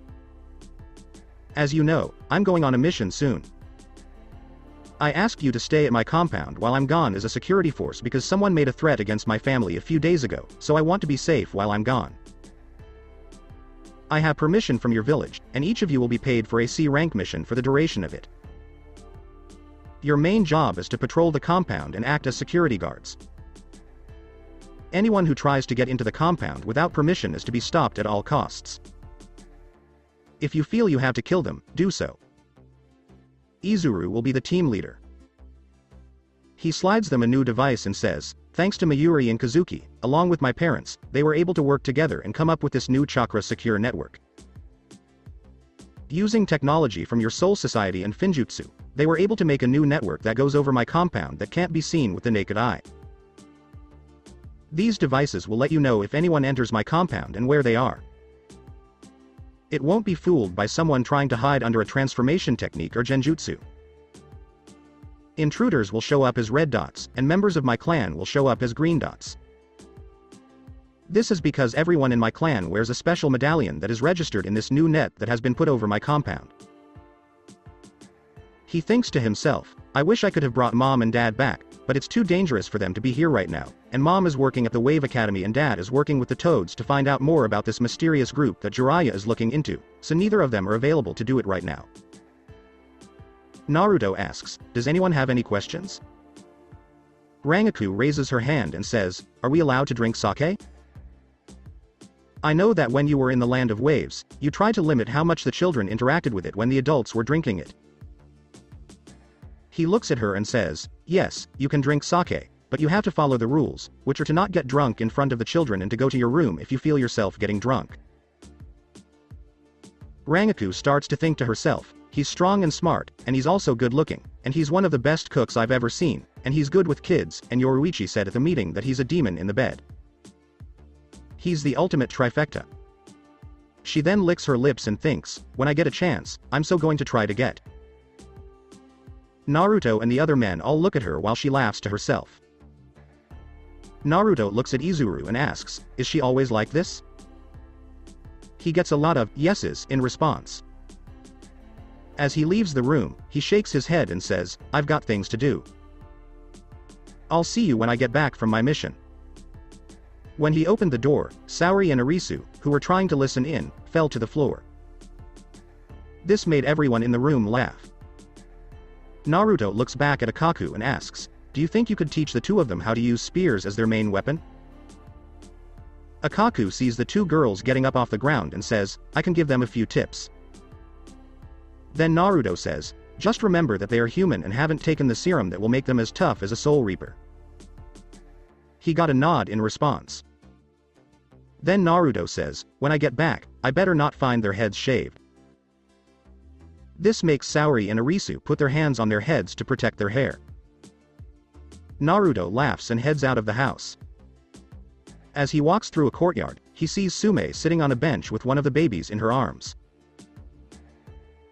As you know, I'm going on a mission soon. I asked you to stay at my compound while I'm gone as a security force because someone made a threat against my family a few days ago, so I want to be safe while I'm gone. I have permission from your village, and each of you will be paid for a C-rank mission for the duration of it. Your main job is to patrol the compound and act as security guards. Anyone who tries to get into the compound without permission is to be stopped at all costs. If you feel you have to kill them, do so. Izuru will be the team leader." He slides them a new device and says, "Thanks to Mayuri and Kazuki, along with my parents, they were able to work together and come up with this new chakra secure network. Using technology from your Soul Society and Finjutsu, they were able to make a new network that goes over my compound that can't be seen with the naked eye. These devices will let you know if anyone enters my compound and where they are. It won't be fooled by someone trying to hide under a transformation technique or genjutsu. Intruders will show up as red dots, and members of my clan will show up as green dots. This is because everyone in my clan wears a special medallion that is registered in this new net that has been put over my compound. He thinks to himself, I wish I could have brought mom and dad back, but it's too dangerous for them to be here right now, and mom is working at the Wave Academy and dad is working with the Toads to find out more about this mysterious group that Jiraiya is looking into, so neither of them are available to do it right now. Naruto asks, does anyone have any questions? Rangaku raises her hand and says, are we allowed to drink sake? I know that when you were in the land of waves, you tried to limit how much the children interacted with it when the adults were drinking it. He looks at her and says, yes, you can drink sake, but you have to follow the rules, which are to not get drunk in front of the children and to go to your room if you feel yourself getting drunk. Rangaku starts to think to herself, he's strong and smart, and he's also good looking, and he's one of the best cooks I've ever seen, and he's good with kids, and Yoruichi said at the meeting that he's a demon in the bed. He's the ultimate trifecta. She then licks her lips and thinks, when I get a chance, I'm so going to try to get. Naruto and the other men all look at her while she laughs to herself. Naruto looks at Izuru and asks, is she always like this? He gets a lot of yeses in response. As he leaves the room, he shakes his head and says, I've got things to do. I'll see you when I get back from my mission. When he opened the door, Saori and Arisu, who were trying to listen in, fell to the floor. This made everyone in the room laugh. Naruto looks back at Akaku and asks, do you think you could teach the two of them how to use spears as their main weapon? Akaku sees the two girls getting up off the ground and says, I can give them a few tips. Then Naruto says, just remember that they are human and haven't taken the serum that will make them as tough as a Soul Reaper. He got a nod in response. Then Naruto says, when I get back, I better not find their heads shaved. This makes Saori and Arisu put their hands on their heads to protect their hair. Naruto laughs and heads out of the house. As he walks through a courtyard, he sees Sume sitting on a bench with one of the babies in her arms.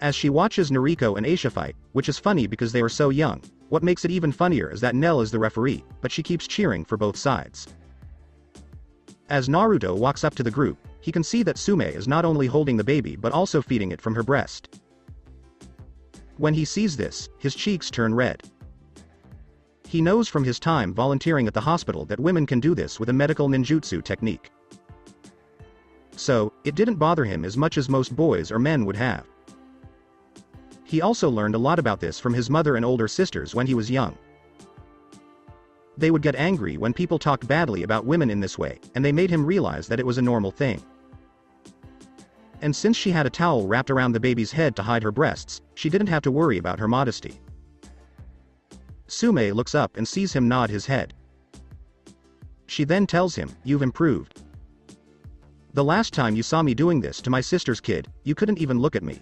As she watches Noriko and Aisha fight, which is funny because they are so young, what makes it even funnier is that Nell is the referee, but she keeps cheering for both sides. As Naruto walks up to the group, he can see that Sume is not only holding the baby but also feeding it from her breast. When he sees this, his cheeks turn red. He knows from his time volunteering at the hospital that women can do this with a medical ninjutsu technique. So, it didn't bother him as much as most boys or men would have. He also learned a lot about this from his mother and older sisters when he was young. They would get angry when people talked badly about women in this way, and they made him realize that it was a normal thing. And since she had a towel wrapped around the baby's head to hide her breasts, she didn't have to worry about her modesty. Sume looks up and sees him nod his head. She then tells him, you've improved. The last time you saw me doing this to my sister's kid, you couldn't even look at me.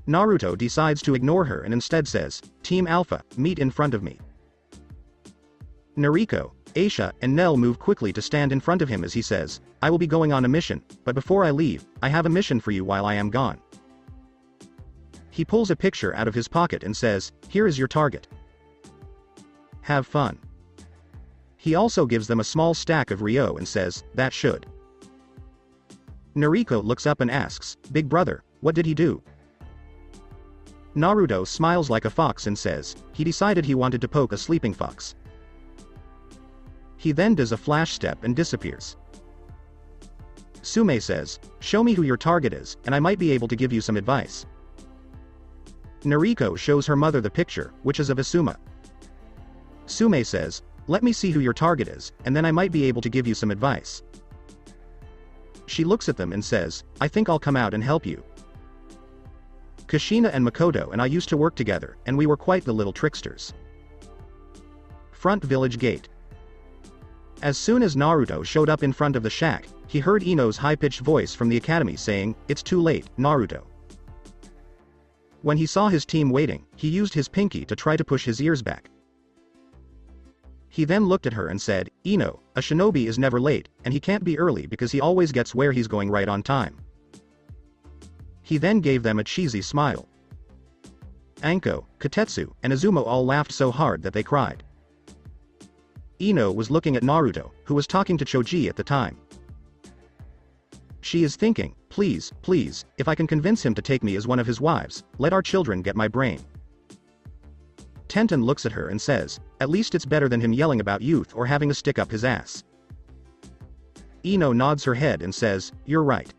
Naruto decides to ignore her and instead says, Team Alpha, meet in front of me. Noriko, Aisha, and Nell move quickly to stand in front of him as he says, I will be going on a mission, but before I leave, I have a mission for you while I am gone. He pulls a picture out of his pocket and says, here is your target. Have fun. He also gives them a small stack of Ryo and says, that should. Noriko looks up and asks, Big brother, what did he do? Naruto smiles like a fox and says, he decided he wanted to poke a sleeping fox. He then does a flash step and disappears. Sume says, show me who your target is, and I might be able to give you some advice. Noriko shows her mother the picture, which is of Asuma. Sume says, let me see who your target is, and then I might be able to give you some advice. She looks at them and says, I think I'll come out and help you. Kushina and Makoto and I used to work together, and we were quite the little tricksters. Front village gate. As soon as Naruto showed up in front of the shack, he heard Ino's high-pitched voice from the academy saying, it's too late, Naruto. When he saw his team waiting, he used his pinky to try to push his ears back. He then looked at her and said, Ino, a shinobi is never late, and he can't be early because he always gets where he's going right on time. He then gave them a cheesy smile. Anko, Kotetsu, and Izumo all laughed so hard that they cried. Ino was looking at Naruto, who was talking to Choji at the time. She is thinking, please, please, if I can convince him to take me as one of his wives, let our children get my brain. Tenten looks at her and says, at least it's better than him yelling about youth or having to stick up his ass. Ino nods her head and says, you're right.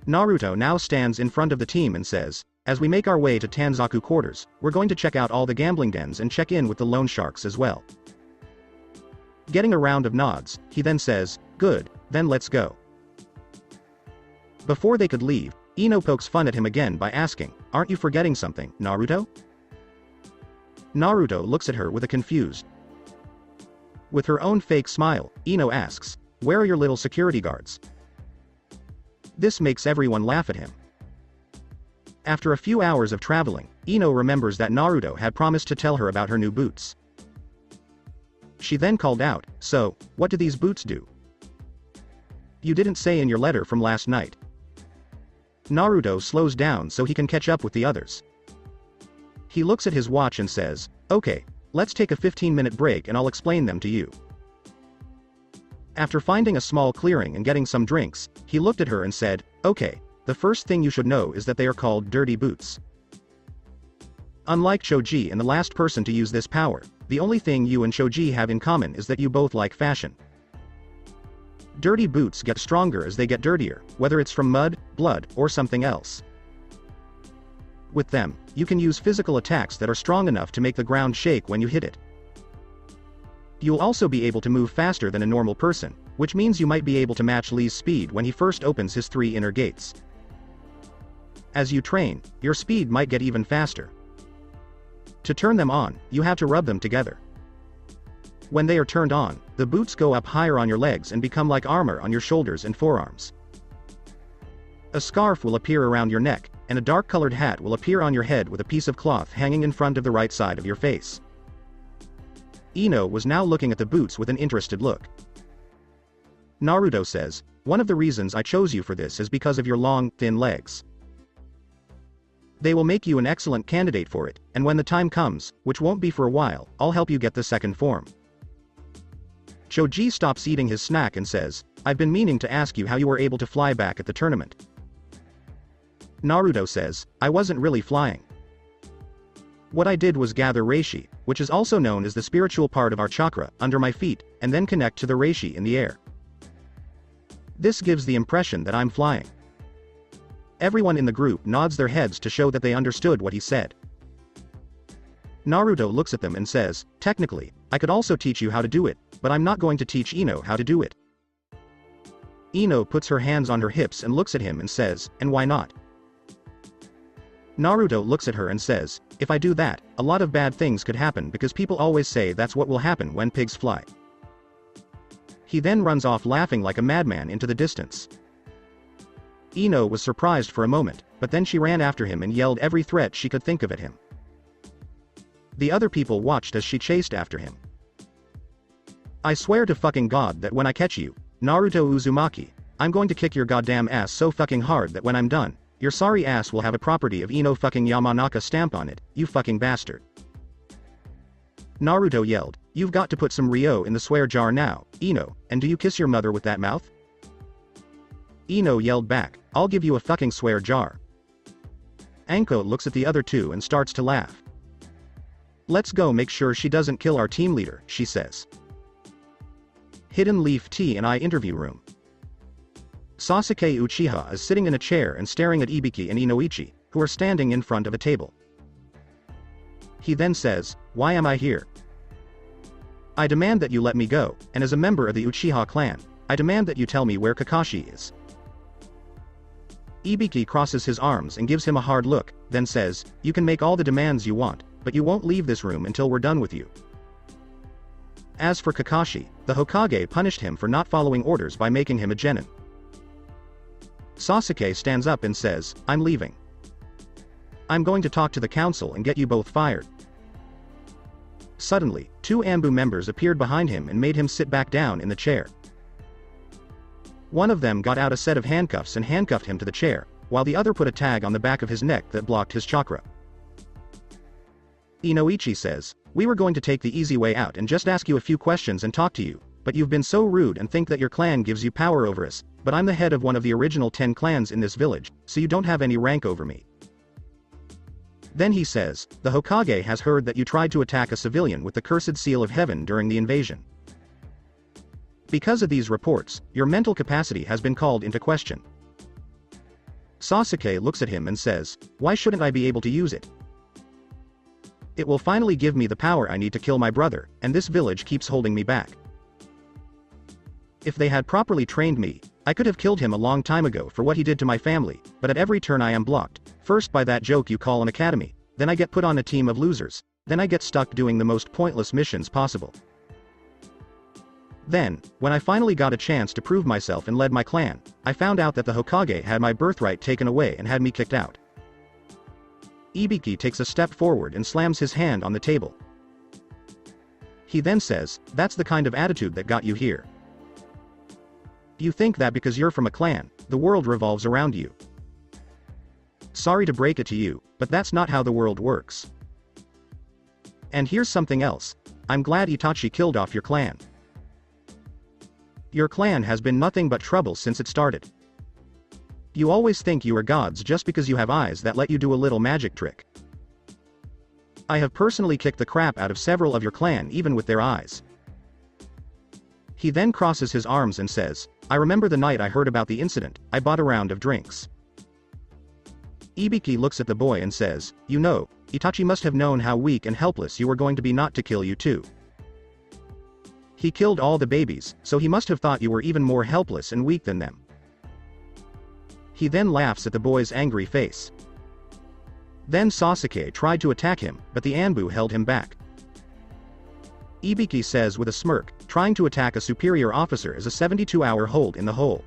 Naruto now stands in front of the team and says, as we make our way to Tanzaku quarters, we're going to check out all the gambling dens and check in with the loan sharks as well. Getting a round of nods, he then says, good, then let's go. Before they could leave, Ino pokes fun at him again by asking, aren't you forgetting something, Naruto? Naruto looks at her with a confused. With her own fake smile, Ino asks, where are your little security guards? This makes everyone laugh at him. After a few hours of traveling, Ino remembers that Naruto had promised to tell her about her new boots. She then called out, so, what do these boots do? You didn't say in your letter from last night. Naruto slows down so he can catch up with the others. He looks at his watch and says, okay, let's take a 15-minute break and I'll explain them to you. After finding a small clearing and getting some drinks, he looked at her and said, okay, the first thing you should know is that they are called dirty boots. Unlike Choji and the last person to use this power, the only thing you and Choji have in common is that you both like fashion. Dirty boots get stronger as they get dirtier, whether it's from mud, blood, or something else. With them, you can use physical attacks that are strong enough to make the ground shake when you hit it. You'll also be able to move faster than a normal person, which means you might be able to match Lee's speed when he first opens his 3 inner gates. As you train, your speed might get even faster. To turn them on, you have to rub them together. When they are turned on, the boots go up higher on your legs and become like armor on your shoulders and forearms. A scarf will appear around your neck, and a dark-colored hat will appear on your head with a piece of cloth hanging in front of the right side of your face. Ino was now looking at the boots with an interested look. Naruto says, one of the reasons I chose you for this is because of your long, thin legs. They will make you an excellent candidate for it, and when the time comes, which won't be for a while, I'll help you get the second form. Choji stops eating his snack and says, I've been meaning to ask you how you were able to fly back at the tournament. Naruto says, I wasn't really flying. What I did was gather reishi, which is also known as the spiritual part of our chakra, under my feet, and then connect to the reishi in the air. This gives the impression that I'm flying. Everyone in the group nods their heads to show that they understood what he said. Naruto looks at them and says, technically, I could also teach you how to do it, but I'm not going to teach Ino how to do it. Ino puts her hands on her hips and looks at him and says, and why not? Naruto looks at her and says, if I do that, a lot of bad things could happen because people always say that's what will happen when pigs fly. He then runs off laughing like a madman into the distance. Ino was surprised for a moment, but then she ran after him and yelled every threat she could think of at him. The other people watched as she chased after him. I swear to fucking God that when I catch you, Naruto Uzumaki, I'm going to kick your goddamn ass so fucking hard that when I'm done, your sorry ass will have a property of Ino fucking Yamanaka stamp on it, you fucking bastard. Naruto yelled, you've got to put some Ryo in the swear jar now, Ino, and do you kiss your mother with that mouth? Ino yelled back, I'll give you a fucking swear jar. Anko looks at the other two and starts to laugh. Let's go make sure she doesn't kill our team leader, she says. Hidden Leaf Tea and I interview room. Sasuke Uchiha is sitting in a chair and staring at Ibiki and Inoichi, who are standing in front of a table. He then says, why am I here? I demand that you let me go, and as a member of the Uchiha clan, I demand that you tell me where Kakashi is. Ibiki crosses his arms and gives him a hard look, then says, you can make all the demands you want, but you won't leave this room until we're done with you. As for Kakashi, the Hokage punished him for not following orders by making him a genin. Sasuke stands up and says, I'm leaving. I'm going to talk to the council and get you both fired. Suddenly, 2 Anbu members appeared behind him and made him sit back down in the chair. One of them got out a set of handcuffs and handcuffed him to the chair, while the other put a tag on the back of his neck that blocked his chakra. Inoichi says, "We were going to take the easy way out and just ask you a few questions and talk to you, but you've been so rude and think that your clan gives you power over us, but I'm the head of one of the original 10 clans in this village, so you don't have any rank over me." Then he says, "The Hokage has heard that you tried to attack a civilian with the cursed seal of heaven during the invasion. Because of these reports, your mental capacity has been called into question." Sasuke looks at him and says, "Why shouldn't I be able to use it? It will finally give me the power I need to kill my brother, and this village keeps holding me back. If they had properly trained me, I could have killed him a long time ago for what he did to my family, but at every turn I am blocked, first by that joke you call an academy, then I get put on a team of losers, then I get stuck doing the most pointless missions possible. Then, when I finally got a chance to prove myself and led my clan, I found out that the Hokage had my birthright taken away and had me kicked out." Ibiki takes a step forward and slams his hand on the table. He then says, "That's the kind of attitude that got you here. You think that because you're from a clan, the world revolves around you. Sorry to break it to you, but that's not how the world works. And here's something else. I'm glad Itachi killed off your clan. Your clan has been nothing but trouble since it started. You always think you are gods just because you have eyes that let you do a little magic trick. I have personally kicked the crap out of several of your clan even with their eyes." He then crosses his arms and says, "I remember the night I heard about the incident, I bought a round of drinks." Ibiki looks at the boy and says, "You know, Itachi must have known how weak and helpless you were going to be not to kill you too. He killed all the babies, so he must have thought you were even more helpless and weak than them." He then laughs at the boy's angry face. Then Sasuke tried to attack him, but the Anbu held him back. Ibiki says with a smirk, "Trying to attack a superior officer is a 72-hour hold in the hole.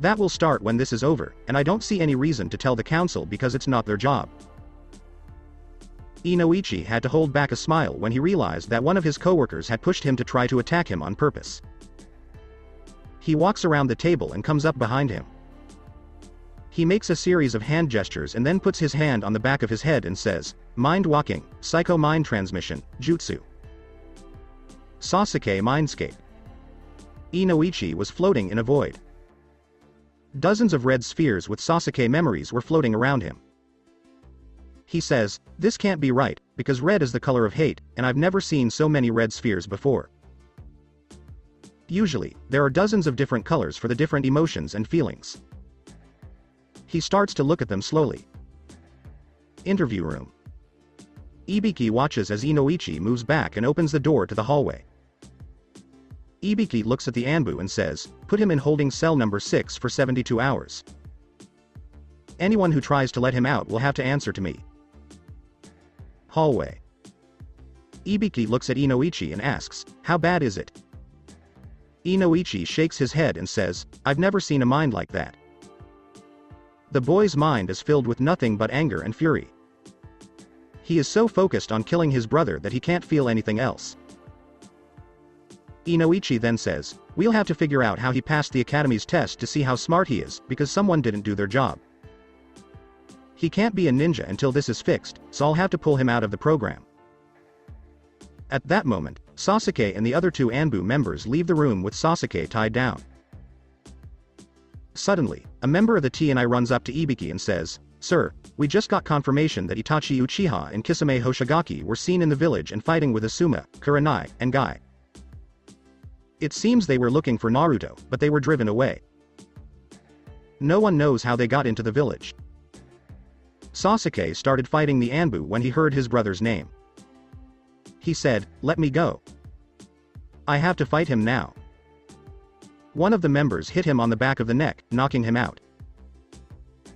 That will start when this is over, and I don't see any reason to tell the council because it's not their job." Inoichi had to hold back a smile when he realized that one of his coworkers had pushed him to try to attack him on purpose. He walks around the table and comes up behind him. He makes a series of hand gestures and then puts his hand on the back of his head and says, "Mind walking, psycho mind transmission, jutsu. Sasuke mindscape." Inoichi was floating in a void. Dozens of red spheres with Sasuke memories were floating around him. He says, "This can't be right, because red is the color of hate, and I've never seen so many red spheres before. Usually, there are dozens of different colors for the different emotions and feelings." He starts to look at them slowly. Interview room. Ibiki watches as Inoichi moves back and opens the door to the hallway. Ibiki looks at the Anbu and says, "Put him in holding cell number 6 for 72 hours. Anyone who tries to let him out will have to answer to me." Hallway. Ibiki looks at Inoichi and asks, "How bad is it?" Inoichi shakes his head and says, "I've never seen a mind like that." The boy's mind is filled with nothing but anger and fury. He is so focused on killing his brother that he can't feel anything else. Inoichi then says, "We'll have to figure out how he passed the academy's test to see how smart he is, because someone didn't do their job. He can't be a ninja until this is fixed, so I'll have to pull him out of the program." At that moment, Sasuke and the other 2 Anbu members leave the room with Sasuke tied down. Suddenly, a member of the TNI runs up to Ibiki and says, "Sir, we just got confirmation that Itachi Uchiha and Kisame Hoshigaki were seen in the village and fighting with Asuma, Kurenai, and Guy. It seems they were looking for Naruto, but they were driven away. No one knows how they got into the village." Sasuke started fighting the Anbu when he heard his brother's name. He said, "Let me go. I have to fight him now." One of the members hit him on the back of the neck, knocking him out.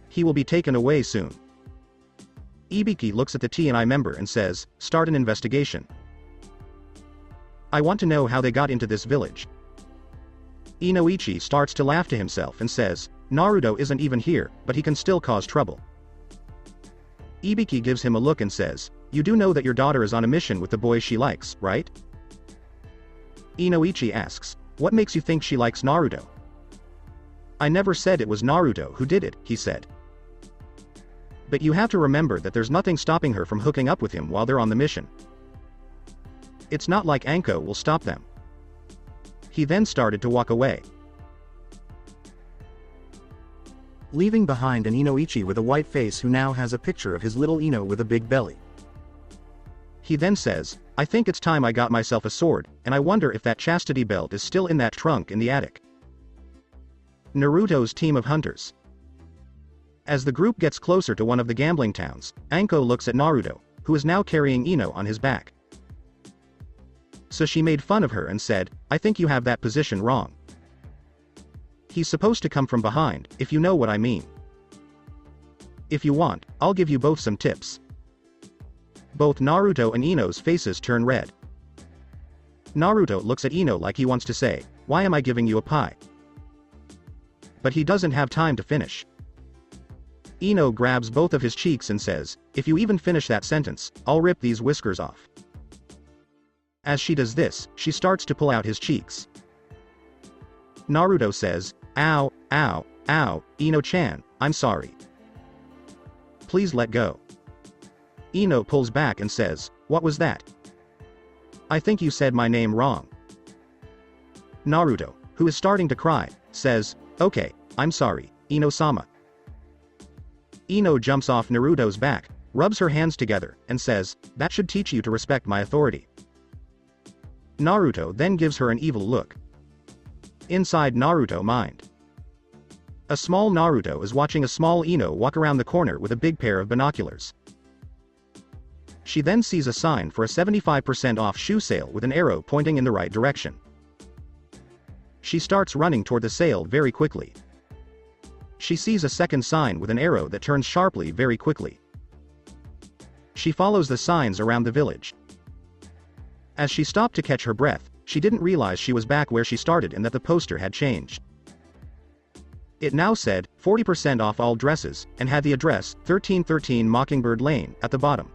He will be taken away soon. Ibiki looks at the TNI member and says, "Start an investigation. I want to know how they got into this village." Inoichi starts to laugh to himself and says, "Naruto isn't even here, but he can still cause trouble." Ibiki gives him a look and says, "You do know that your daughter is on a mission with the boy she likes, right?" Inoichi asks, "What makes you think she likes Naruto?" I never said it was Naruto who did it, he said. But you have to remember that there's nothing stopping her from hooking up with him while they're on the mission. It's not like Anko will stop them. He then started to walk away, leaving behind an Inoichi with a white face who now has a picture of his little Ino with a big belly. He then says, I think it's time I got myself a sword, and I wonder if that chastity belt is still in that trunk in the attic. Naruto's team of hunters. As the group gets closer to one of the gambling towns, Anko looks at Naruto, who is now carrying Ino on his back. So she made fun of her and said, I think you have that position wrong. He's supposed to come from behind, if you know what I mean. If you want, I'll give you both some tips. Both Naruto and Ino's faces turn red. Naruto looks at Ino like he wants to say, why am I giving you a pie? But he doesn't have time to finish. Ino grabs both of his cheeks and says, if you even finish that sentence, I'll rip these whiskers off. As she does this, she starts to pull out his cheeks. Naruto says, ow, ow, ow, Ino-chan, I'm sorry. Please let go. Ino pulls back and says, what was that? I think you said my name wrong. Naruto, who is starting to cry, says, okay, I'm sorry, Ino-sama. Ino jumps off Naruto's back, rubs her hands together, and says, that should teach you to respect my authority. Naruto then gives her an evil look. Inside Naruto's mind, a small Naruto is watching a small Ino walk around the corner with a big pair of binoculars. She then sees a sign for a 75% off shoe sale with an arrow pointing in the right direction. She starts running toward the sale very quickly. She sees a second sign with an arrow that turns sharply very quickly. She follows the signs around the village. As she stopped to catch her breath, she didn't realize she was back where she started and that the poster had changed. It now said, 40% off all dresses, and had the address, 1313 Mockingbird Lane, at the bottom.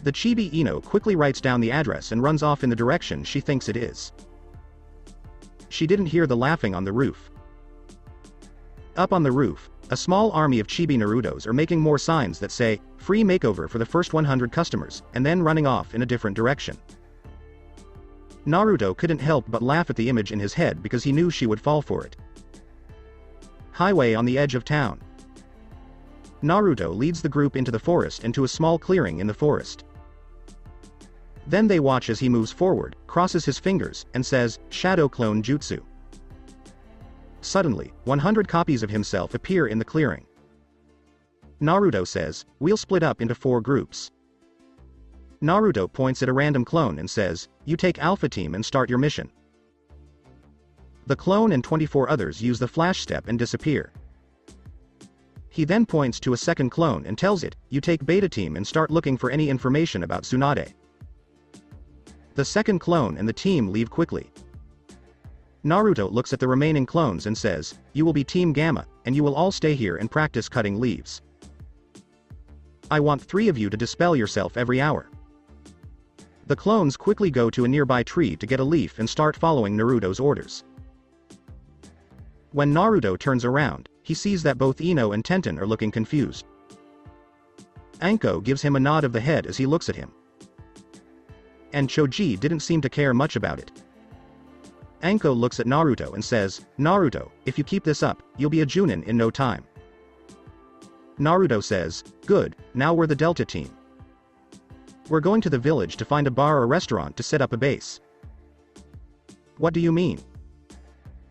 The chibi Ino quickly writes down the address and runs off in the direction she thinks it is. She didn't hear the laughing on the roof. Up on the roof, a small army of chibi Narutos are making more signs that say, free makeover for the first 100 customers, and then running off in a different direction. Naruto couldn't help but laugh at the image in his head because he knew she would fall for it. Highway on the edge of town. Naruto leads the group into the forest and to a small clearing in the forest. Then they watch as he moves forward, crosses his fingers, and says, Shadow Clone Jutsu. Suddenly, 100 copies of himself appear in the clearing. Naruto says, we'll split up into 4 groups. Naruto points at a random clone and says, you take Alpha Team and start your mission. The clone and 24 others use the flash step and disappear. He then points to a second clone and tells it, you take Beta Team and start looking for any information about Tsunade. The second clone and the team leave quickly. Naruto looks at the remaining clones and says, you will be Team Gamma, and you will all stay here and practice cutting leaves. I want 3 of you to dispel yourself every hour. The clones quickly go to a nearby tree to get a leaf and start following Naruto's orders. When Naruto turns around, he sees that both Ino and Tenten are looking confused. Anko gives him a nod of the head as he looks at him. And Choji didn't seem to care much about it. Anko looks at Naruto and says, Naruto, if you keep this up, you'll be a Junin in no time. Naruto says, good, now we're the Delta team. We're going to the village to find a bar or restaurant to set up a base. What do you mean?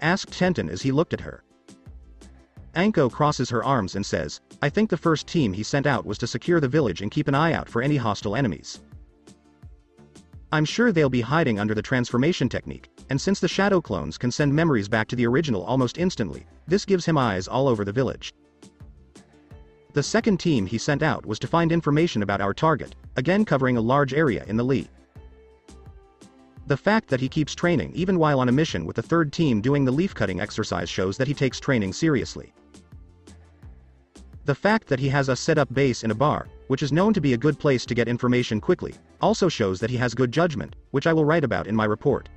Asked Tenten as he looked at her. Anko crosses her arms and says, I think the first team he sent out was to secure the village and keep an eye out for any hostile enemies. I'm sure they'll be hiding under the transformation technique, and since the shadow clones can send memories back to the original almost instantly, this gives him eyes all over the village. The second team he sent out was to find information about our target, again covering a large area in the Li. The fact that he keeps training even while on a mission with the third team doing the leaf-cutting exercise shows that he takes training seriously. The fact that he has us set up base in a bar, which is known to be a good place to get information quickly, also shows that he has good judgment, which I will write about in my report.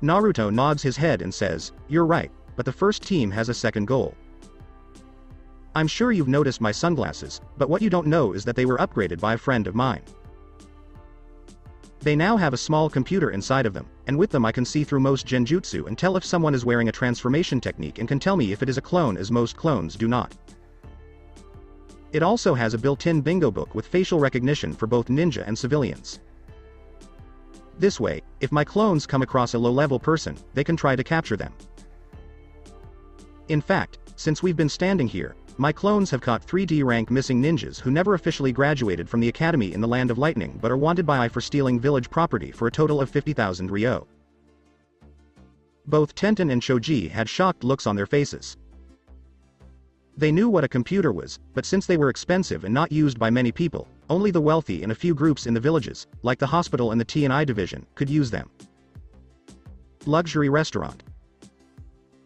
Naruto nods his head and says, "You're right, but the first team has a second goal. I'm sure you've noticed my sunglasses, but what you don't know is that they were upgraded by a friend of mine. They now have a small computer inside of them, and with them I can see through most genjutsu and tell if someone is wearing a transformation technique and can tell me if it is a clone, as most clones do not. It also has a built-in bingo book with facial recognition for both ninja and civilians. This way, if my clones come across a low-level person, they can try to capture them. In fact, since we've been standing here, my clones have caught 3D rank missing ninjas who never officially graduated from the academy in the Land of Lightning but are wanted by I for stealing village property for a total of 50,000 ryo." Both Tenten and Shoji had shocked looks on their faces. They knew what a computer was, but since they were expensive and not used by many people, only the wealthy and a few groups in the villages, like the hospital and the T&I division, could use them. Luxury restaurant.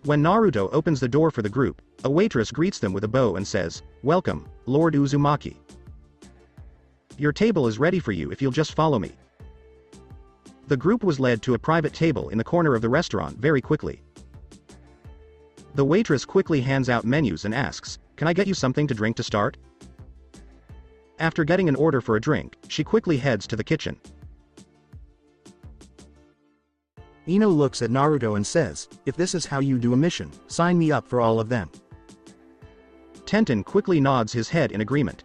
When Naruto opens the door for the group, a waitress greets them with a bow and says, "Welcome, Lord Uzumaki. Your table is ready for you if you'll just follow me." The group was led to a private table in the corner of the restaurant very quickly. The waitress quickly hands out menus and asks, "Can I get you something to drink to start?" After getting an order for a drink, she quickly heads to the kitchen. Ino looks at Naruto and says, "If this is how you do a mission, sign me up for all of them." Tenten quickly nods his head in agreement.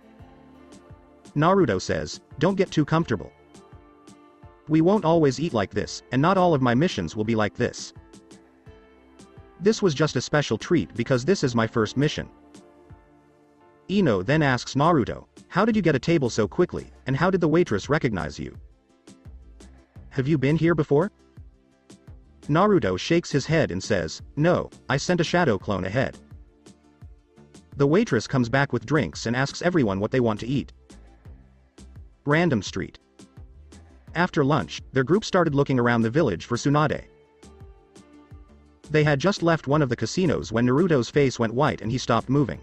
Naruto says, "Don't get too comfortable. We won't always eat like this, and not all of my missions will be like this. This was just a special treat because this is my first mission." Ino then asks Naruto, "How did you get a table so quickly, and how did the waitress recognize you? Have you been here before?" Naruto shakes his head and says, "No, I sent a shadow clone ahead." The waitress comes back with drinks and asks everyone what they want to eat. Random street. After lunch, their group started looking around the village for Tsunade. They had just left one of the casinos when Naruto's face went white and he stopped moving.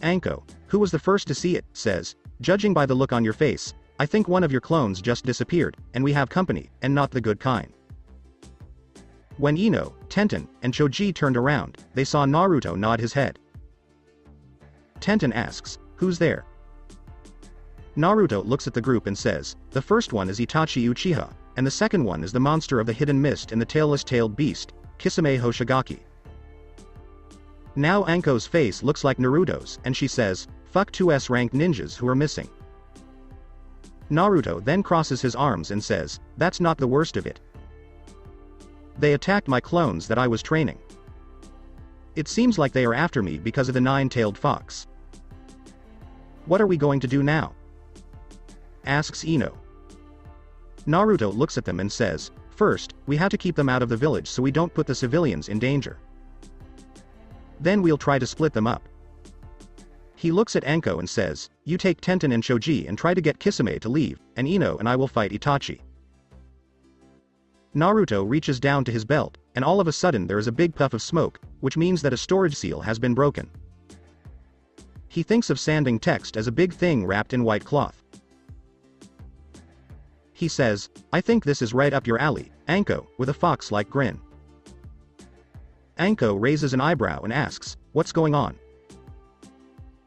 Anko, who was the first to see it, says, "Judging by the look on your face, I think one of your clones just disappeared, and we have company, and not the good kind." When Ino, Tenten, and Choji turned around, they saw Naruto nod his head. Tenten asks, "Who's there?" Naruto looks at the group and says, "The first one is Itachi Uchiha, and the second one is the monster of the hidden mist and the tailless-tailed beast, Kisame Hoshigaki." Now Anko's face looks like Naruto's, and she says, "Fuck 2S ranked ninjas who are missing." Naruto then crosses his arms and says, "That's not the worst of it. They attacked my clones that I was training. It seems like they are after me because of the nine-tailed fox. What are we going to do now?" asks Ino. Naruto looks at them and says, "First, we have to keep them out of the village so we don't put the civilians in danger. Then we'll try to split them up." He looks at Anko and says, "You take Tenten and Shoji and try to get Kisame to leave, and Ino and I will fight Itachi." Naruto reaches down to his belt, and all of a sudden there is a big puff of smoke, which means that a storage seal has been broken. He thinks of sanding text as a big thing wrapped in white cloth. He says, "I think this is right up your alley, Anko," with a fox-like grin. Anko raises an eyebrow and asks, "What's going on?"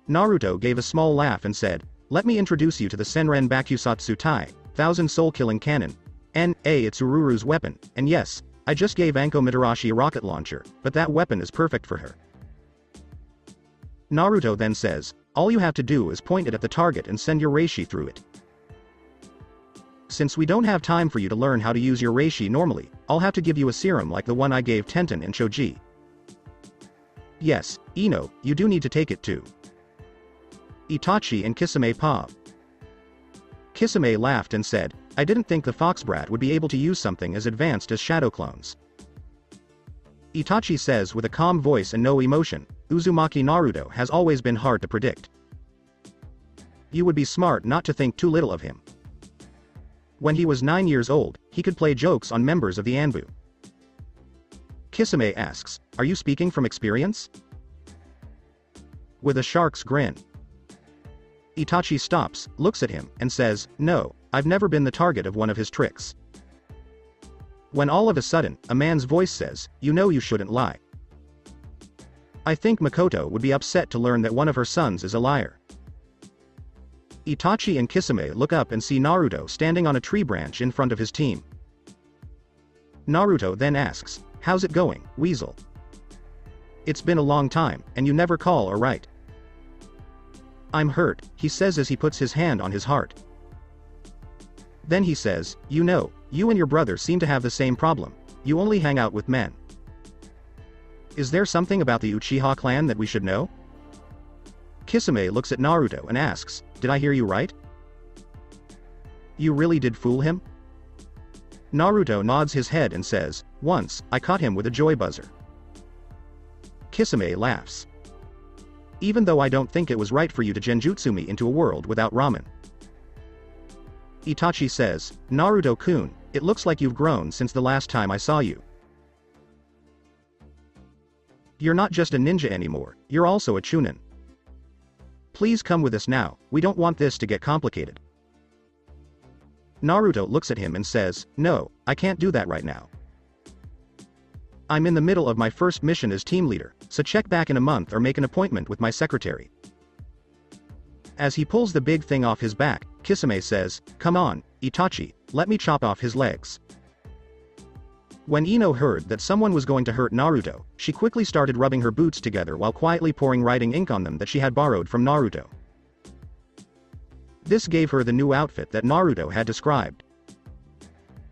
Naruto gave a small laugh and said, "Let me introduce you to the Senren Bakusatsu Tai, 1000 soul-killing cannon. It's Ururu's weapon, and yes, I just gave Anko Mitarashi a rocket launcher, but that weapon is perfect for her." Naruto then says, "All you have to do is point it at the target and send your reishi through it. Since we don't have time for you to learn how to use your reishi normally, I'll have to give you a serum like the one I gave Tenten and Shoji. Yes, Ino, you do need to take it too." Itachi and Kisame paused. Kisame laughed and said, "I didn't think the fox brat would be able to use something as advanced as shadow clones." Itachi says with a calm voice and no emotion, "Uzumaki Naruto has always been hard to predict. You would be smart not to think too little of him. When he was 9 years old, he could play jokes on members of the Anbu." Kisame asks, "Are you speaking from experience?" With a shark's grin. Itachi stops, looks at him, and says, "No, I've never been the target of one of his tricks. When all of a sudden, a man's voice says, "You know you shouldn't lie." I think Makoto would be upset to learn that one of her sons is a liar. Itachi and Kisame look up and see Naruto standing on a tree branch in front of his team. Naruto then asks, "How's it going, Weasel? It's been a long time, and you never call or write." "I'm hurt," he says as he puts his hand on his heart. Then he says, "You know, you and your brother seem to have the same problem. You only hang out with men. Is there something about the Uchiha clan that we should know?" Kisame looks at Naruto and asks, "Did I hear you right? You really did fool him?" Naruto nods his head and says, "Once, I caught him with a joy buzzer." Kisame laughs. "Even though I don't think it was right for you to genjutsu me into a world without ramen." Itachi says, "Naruto-kun, it looks like you've grown since the last time I saw you. You're not just a ninja anymore, you're also a chunin. Please come with us now, we don't want this to get complicated." Naruto looks at him and says, "No, I can't do that right now. I'm in the middle of my first mission as team leader, so check back in a month or make an appointment with my secretary." As he pulls the big thing off his back, Kisame says, "Come on, Itachi, let me chop off his legs." When Ino heard that someone was going to hurt Naruto, she quickly started rubbing her boots together while quietly pouring writing ink on them that she had borrowed from Naruto. This gave her the new outfit that Naruto had described.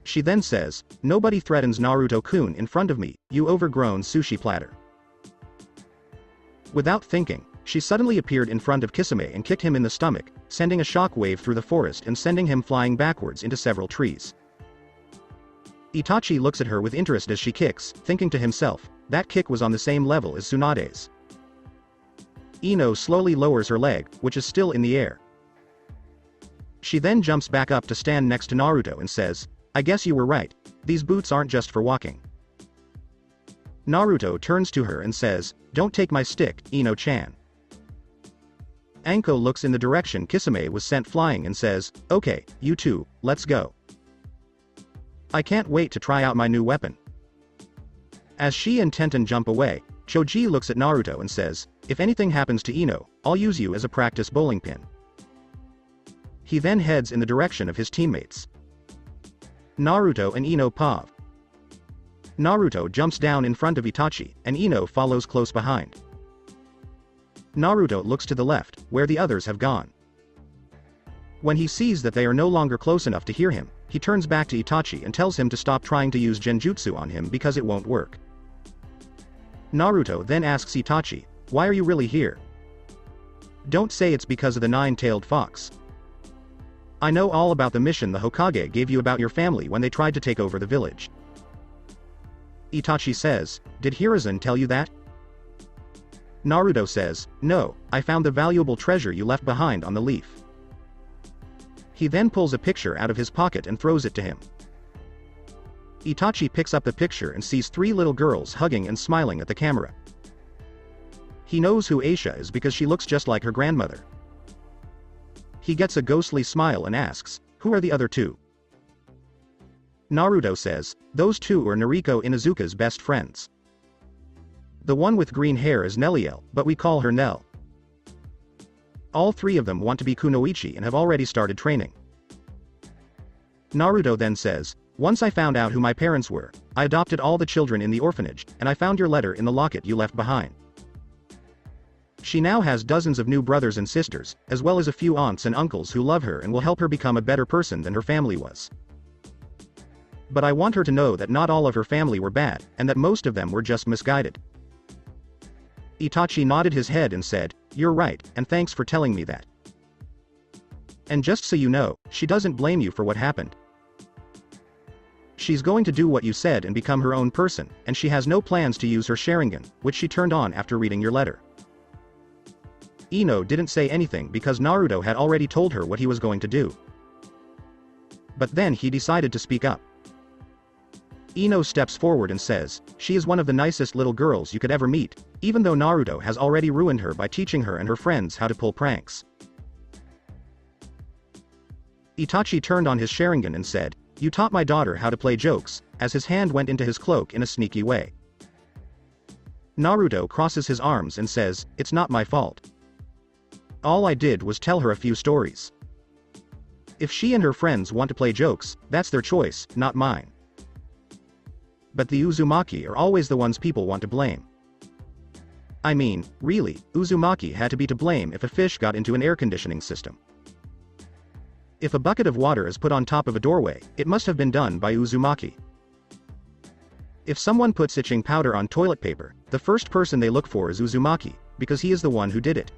She then says, "Nobody threatens Naruto-kun in front of me, you overgrown sushi platter." Without thinking, she suddenly appeared in front of Kisame and kicked him in the stomach, sending a shock wave through the forest and sending him flying backwards into several trees. Itachi looks at her with interest as she kicks, thinking to himself, that kick was on the same level as Tsunade's. Ino slowly lowers her leg, which is still in the air. She then jumps back up to stand next to Naruto and says, "I guess you were right, these boots aren't just for walking." Naruto turns to her and says, "Don't take my stick, Ino-chan." Anko looks in the direction Kisame was sent flying and says, "Okay, you two, let's go. I can't wait to try out my new weapon." As she and Tenten jump away, Choji looks at Naruto and says, "If anything happens to Ino, I'll use you as a practice bowling pin." He then heads in the direction of his teammates. Naruto and Ino pav. Naruto jumps down in front of Itachi, and Ino follows close behind. Naruto looks to the left, where the others have gone. When he sees that they are no longer close enough to hear him, he turns back to Itachi and tells him to stop trying to use genjutsu on him because it won't work. Naruto then asks Itachi, "Why are you really here? Don't say it's because of the nine-tailed fox. I know all about the mission the Hokage gave you about your family when they tried to take over the village." Itachi says, "Did Hiruzen tell you that?" Naruto says, "No, I found the valuable treasure you left behind on the leaf." He then pulls a picture out of his pocket and throws it to him. Itachi picks up the picture and sees three little girls hugging and smiling at the camera. He knows who Aisha is because she looks just like her grandmother. He gets a ghostly smile and asks, "Who are the other two?" Naruto says, "Those two are Nariko Inuzuka's best friends. The one with green hair is Neliel, but we call her Nell. All three of them want to be kunoichi and have already started training." Naruto then says, "Once I found out who my parents were, I adopted all the children in the orphanage, and I found your letter in the locket you left behind. She now has dozens of new brothers and sisters, as well as a few aunts and uncles who love her and will help her become a better person than her family was. But I want her to know that not all of her family were bad, and that most of them were just misguided." Itachi nodded his head and said, "You're right, and thanks for telling me that. And just so you know, she doesn't blame you for what happened. She's going to do what you said and become her own person, and she has no plans to use her Sharingan, which she turned on after reading your letter." Ino didn't say anything because Naruto had already told her what he was going to do. But then he decided to speak up. Ino steps forward and says, "She is one of the nicest little girls you could ever meet, even though Naruto has already ruined her by teaching her and her friends how to pull pranks." Itachi turned on his Sharingan and said, "You taught my daughter how to play jokes, as his hand went into his cloak in a sneaky way. Naruto crosses his arms and says, "It's not my fault. All I did was tell her a few stories. If she and her friends want to play jokes, that's their choice, not mine. But the Uzumaki are always the ones people want to blame. I mean, really, Uzumaki had to be to blame if a fish got into an air conditioning system. If a bucket of water is put on top of a doorway, it must have been done by Uzumaki. If someone puts itching powder on toilet paper, the first person they look for is Uzumaki, because he is the one who did it."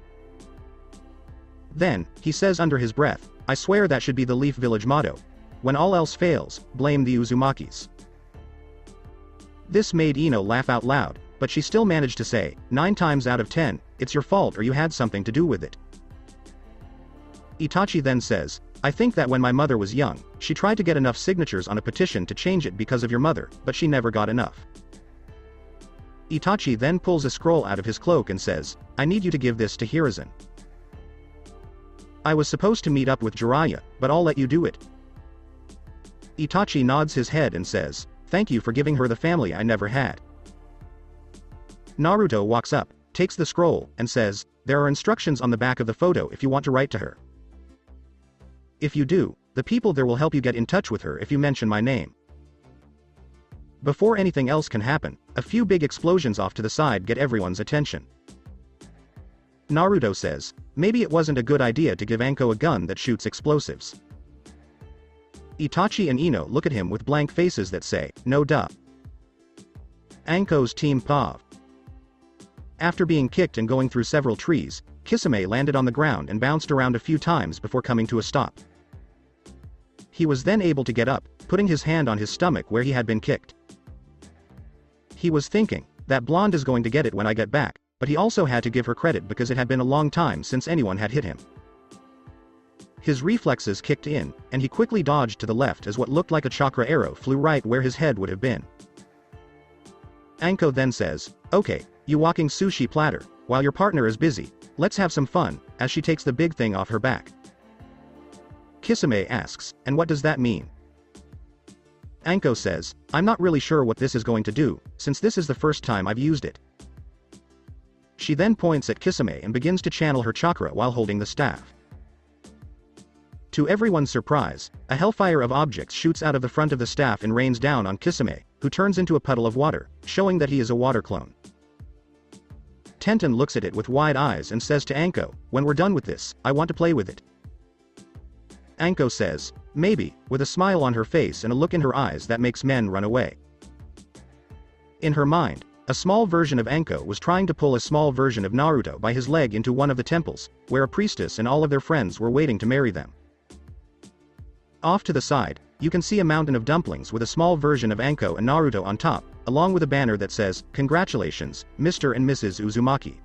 Then, he says under his breath, "I swear that should be the Leaf Village motto. When all else fails, blame the Uzumakis." This made Ino laugh out loud, but she still managed to say, 9 times out of 10, it's your fault or you had something to do with it. Itachi then says, "I think that when my mother was young, she tried to get enough signatures on a petition to change it because of your mother, but she never got enough." Itachi then pulls a scroll out of his cloak and says, "I need you to give this to Hiruzen. I was supposed to meet up with Jiraiya, but I'll let you do it." Itachi nods his head and says, "Thank you for giving her the family I never had." Naruto walks up, takes the scroll, and says, "There are instructions on the back of the photo if you want to write to her. If you do, the people there will help you get in touch with her if you mention my name." Before anything else can happen, a few big explosions off to the side get everyone's attention. Naruto says, maybe it wasn't a good idea to give Anko a gun that shoots explosives. Itachi and Ino look at him with blank faces that say, "No duh." Anko's team Pav. After being kicked and going through several trees, Kisame landed on the ground and bounced around a few times before coming to a stop. He was then able to get up, putting his hand on his stomach where he had been kicked. He was thinking, that blonde is going to get it when I get back, but he also had to give her credit because it had been a long time since anyone had hit him. His reflexes kicked in, and he quickly dodged to the left as what looked like a chakra arrow flew right where his head would have been. Anko then says, "Okay, you walking sushi platter, while your partner is busy, let's have some fun," as she takes the big thing off her back. Kisame asks, "And what does that mean?" Anko says, "I'm not really sure what this is going to do, since this is the first time I've used it." She then points at Kisame and begins to channel her chakra while holding the staff. To everyone's surprise, a hellfire of objects shoots out of the front of the staff and rains down on Kisame, who turns into a puddle of water, showing that he is a water clone. Tenten looks at it with wide eyes and says to Anko, "When we're done with this, I want to play with it." Anko says, "Maybe," with a smile on her face and a look in her eyes that makes men run away. In her mind, a small version of Anko was trying to pull a small version of Naruto by his leg into one of the temples, where a priestess and all of their friends were waiting to marry them. Off to the side, you can see a mountain of dumplings with a small version of Anko and Naruto on top, along with a banner that says, "Congratulations, Mr. and Mrs. Uzumaki."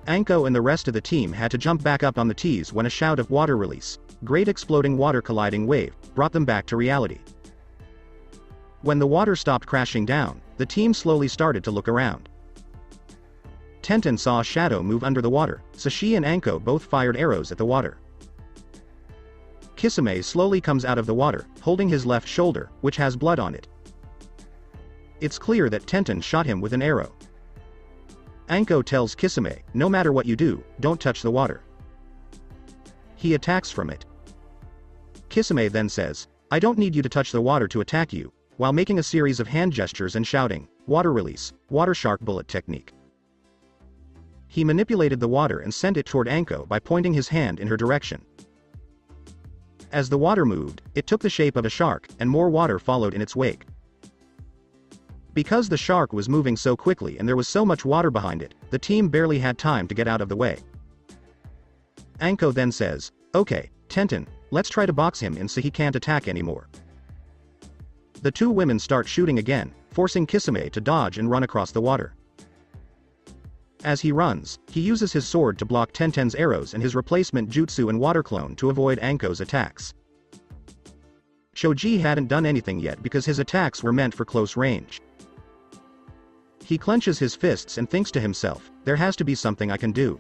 Anko and the rest of the team had to jump back up on the T's when a shout of water release, great exploding water colliding wave, brought them back to reality. When the water stopped crashing down, the team slowly started to look around. Tenten saw a shadow move under the water, so she and Anko both fired arrows at the water. Kisame slowly comes out of the water, holding his left shoulder, which has blood on it. It's clear that Tenten shot him with an arrow. Anko tells Kisame, "No matter what you do, don't touch the water." He attacks from it. Kisame then says, "I don't need you to touch the water to attack you," while making a series of hand gestures and shouting, "Water release, water shark bullet technique." He manipulated the water and sent it toward Anko by pointing his hand in her direction. As the water moved, it took the shape of a shark, and more water followed in its wake. Because the shark was moving so quickly and there was so much water behind it, the team barely had time to get out of the way. Anko then says, "Okay, Tenten, let's try to box him in so he can't attack anymore." The two women start shooting again, forcing Kisame to dodge and run across the water. As he runs, he uses his sword to block Tenten's arrows and his replacement jutsu and water clone to avoid Anko's attacks. Shoji hadn't done anything yet because his attacks were meant for close range. He clenches his fists and thinks to himself, "There has to be something I can do.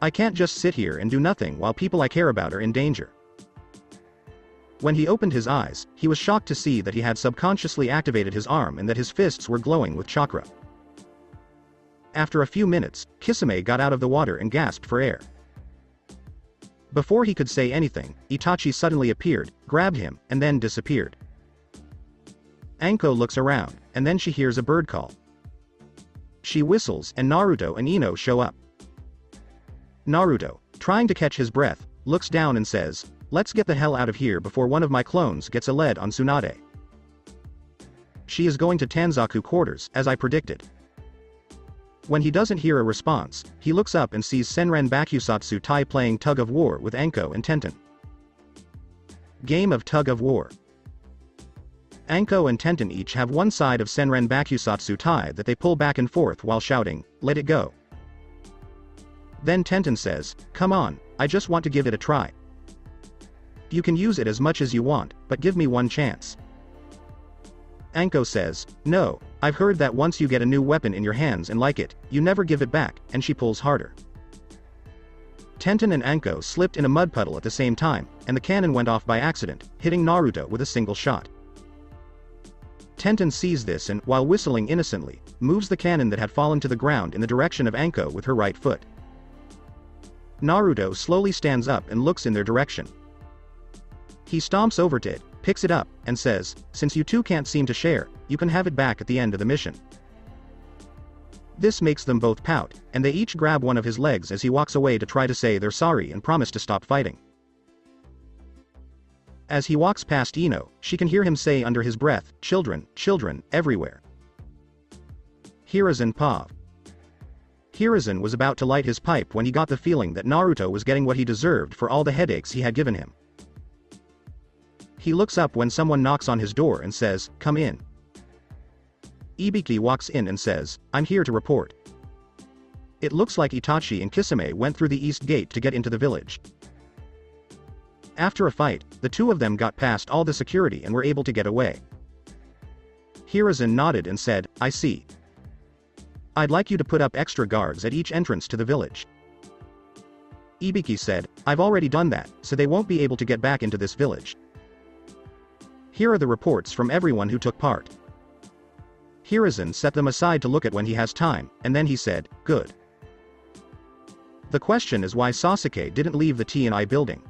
I can't just sit here and do nothing while people I care about are in danger." When he opened his eyes, he was shocked to see that he had subconsciously activated his arm and that his fists were glowing with chakra. After a few minutes, Kisame got out of the water and gasped for air. Before he could say anything, Itachi suddenly appeared, grabbed him, and then disappeared. Anko looks around, and then she hears a bird call. She whistles and Naruto and Ino show up. Naruto, trying to catch his breath, looks down and says, "Let's get the hell out of here before one of my clones gets a lead on Tsunade. She is going to Tanzaku quarters, as I predicted." When he doesn't hear a response, he looks up and sees Senran Bakusatsu Tai playing tug of war with Anko and Tenten. Game of tug of war. Anko and Tenten each have one side of Senran Bakusatsu Tai that they pull back and forth while shouting, "Let it go." Then Tenten says, "Come on, I just want to give it a try. You can use it as much as you want, but give me one chance." Anko says, "No, I've heard that once you get a new weapon in your hands and like it, you never give it back," and she pulls harder. Tenten and Anko slipped in a mud puddle at the same time, and the cannon went off by accident, hitting Naruto with a single shot. Tenten sees this and, while whistling innocently, moves the cannon that had fallen to the ground in the direction of Anko with her right foot. Naruto slowly stands up and looks in their direction. He stomps over to it, picks it up, and says, "Since you two can't seem to share, you can have it back at the end of the mission." This makes them both pout, and they each grab one of his legs as he walks away to try to say they're sorry and promise to stop fighting. As he walks past Ino, she can hear him say under his breath, "Children, children, everywhere." Hiruzen Pav. Hiruzen was about to light his pipe when he got the feeling that Naruto was getting what he deserved for all the headaches he had given him. He looks up when someone knocks on his door and says, "Come in." Ibiki walks in and says, "I'm here to report." It looks like Itachi and Kisame went through the east gate to get into the village. After a fight, the two of them got past all the security and were able to get away. Hiruzen nodded and said, "I see. I'd like you to put up extra guards at each entrance to the village." Ibiki said, "I've already done that, so they won't be able to get back into this village. Here are the reports from everyone who took part." Hiruzen set them aside to look at when he has time, and then he said, "Good. The question is why Sasuke didn't leave the T&I building.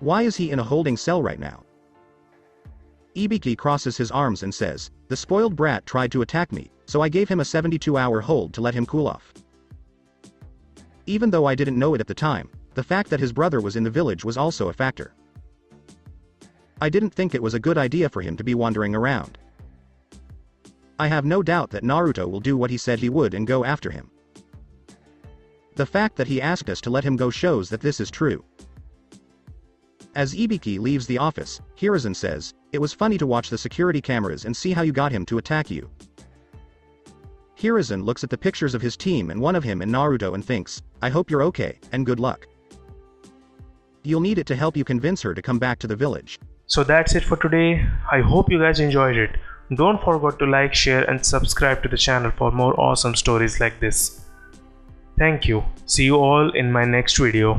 Why is he in a holding cell right now?" Ibiki crosses his arms and says, "The spoiled brat tried to attack me, so I gave him a 72-hour hold to let him cool off. Even though I didn't know it at the time, the fact that his brother was in the village was also a factor. I didn't think it was a good idea for him to be wandering around. I have no doubt that Naruto will do what he said he would and go after him. The fact that he asked us to let him go shows that this is true." As Ibiki leaves the office, Hiruzen says, "It was funny to watch the security cameras and see how you got him to attack you." Hiruzen looks at the pictures of his team and one of him and Naruto and thinks, "I hope you're okay, and good luck. You'll need it to help you convince her to come back to the village." So that's it for today. I hope you guys enjoyed it. Don't forget to like, share and subscribe to the channel for more awesome stories like this. Thank you. See you all in my next video.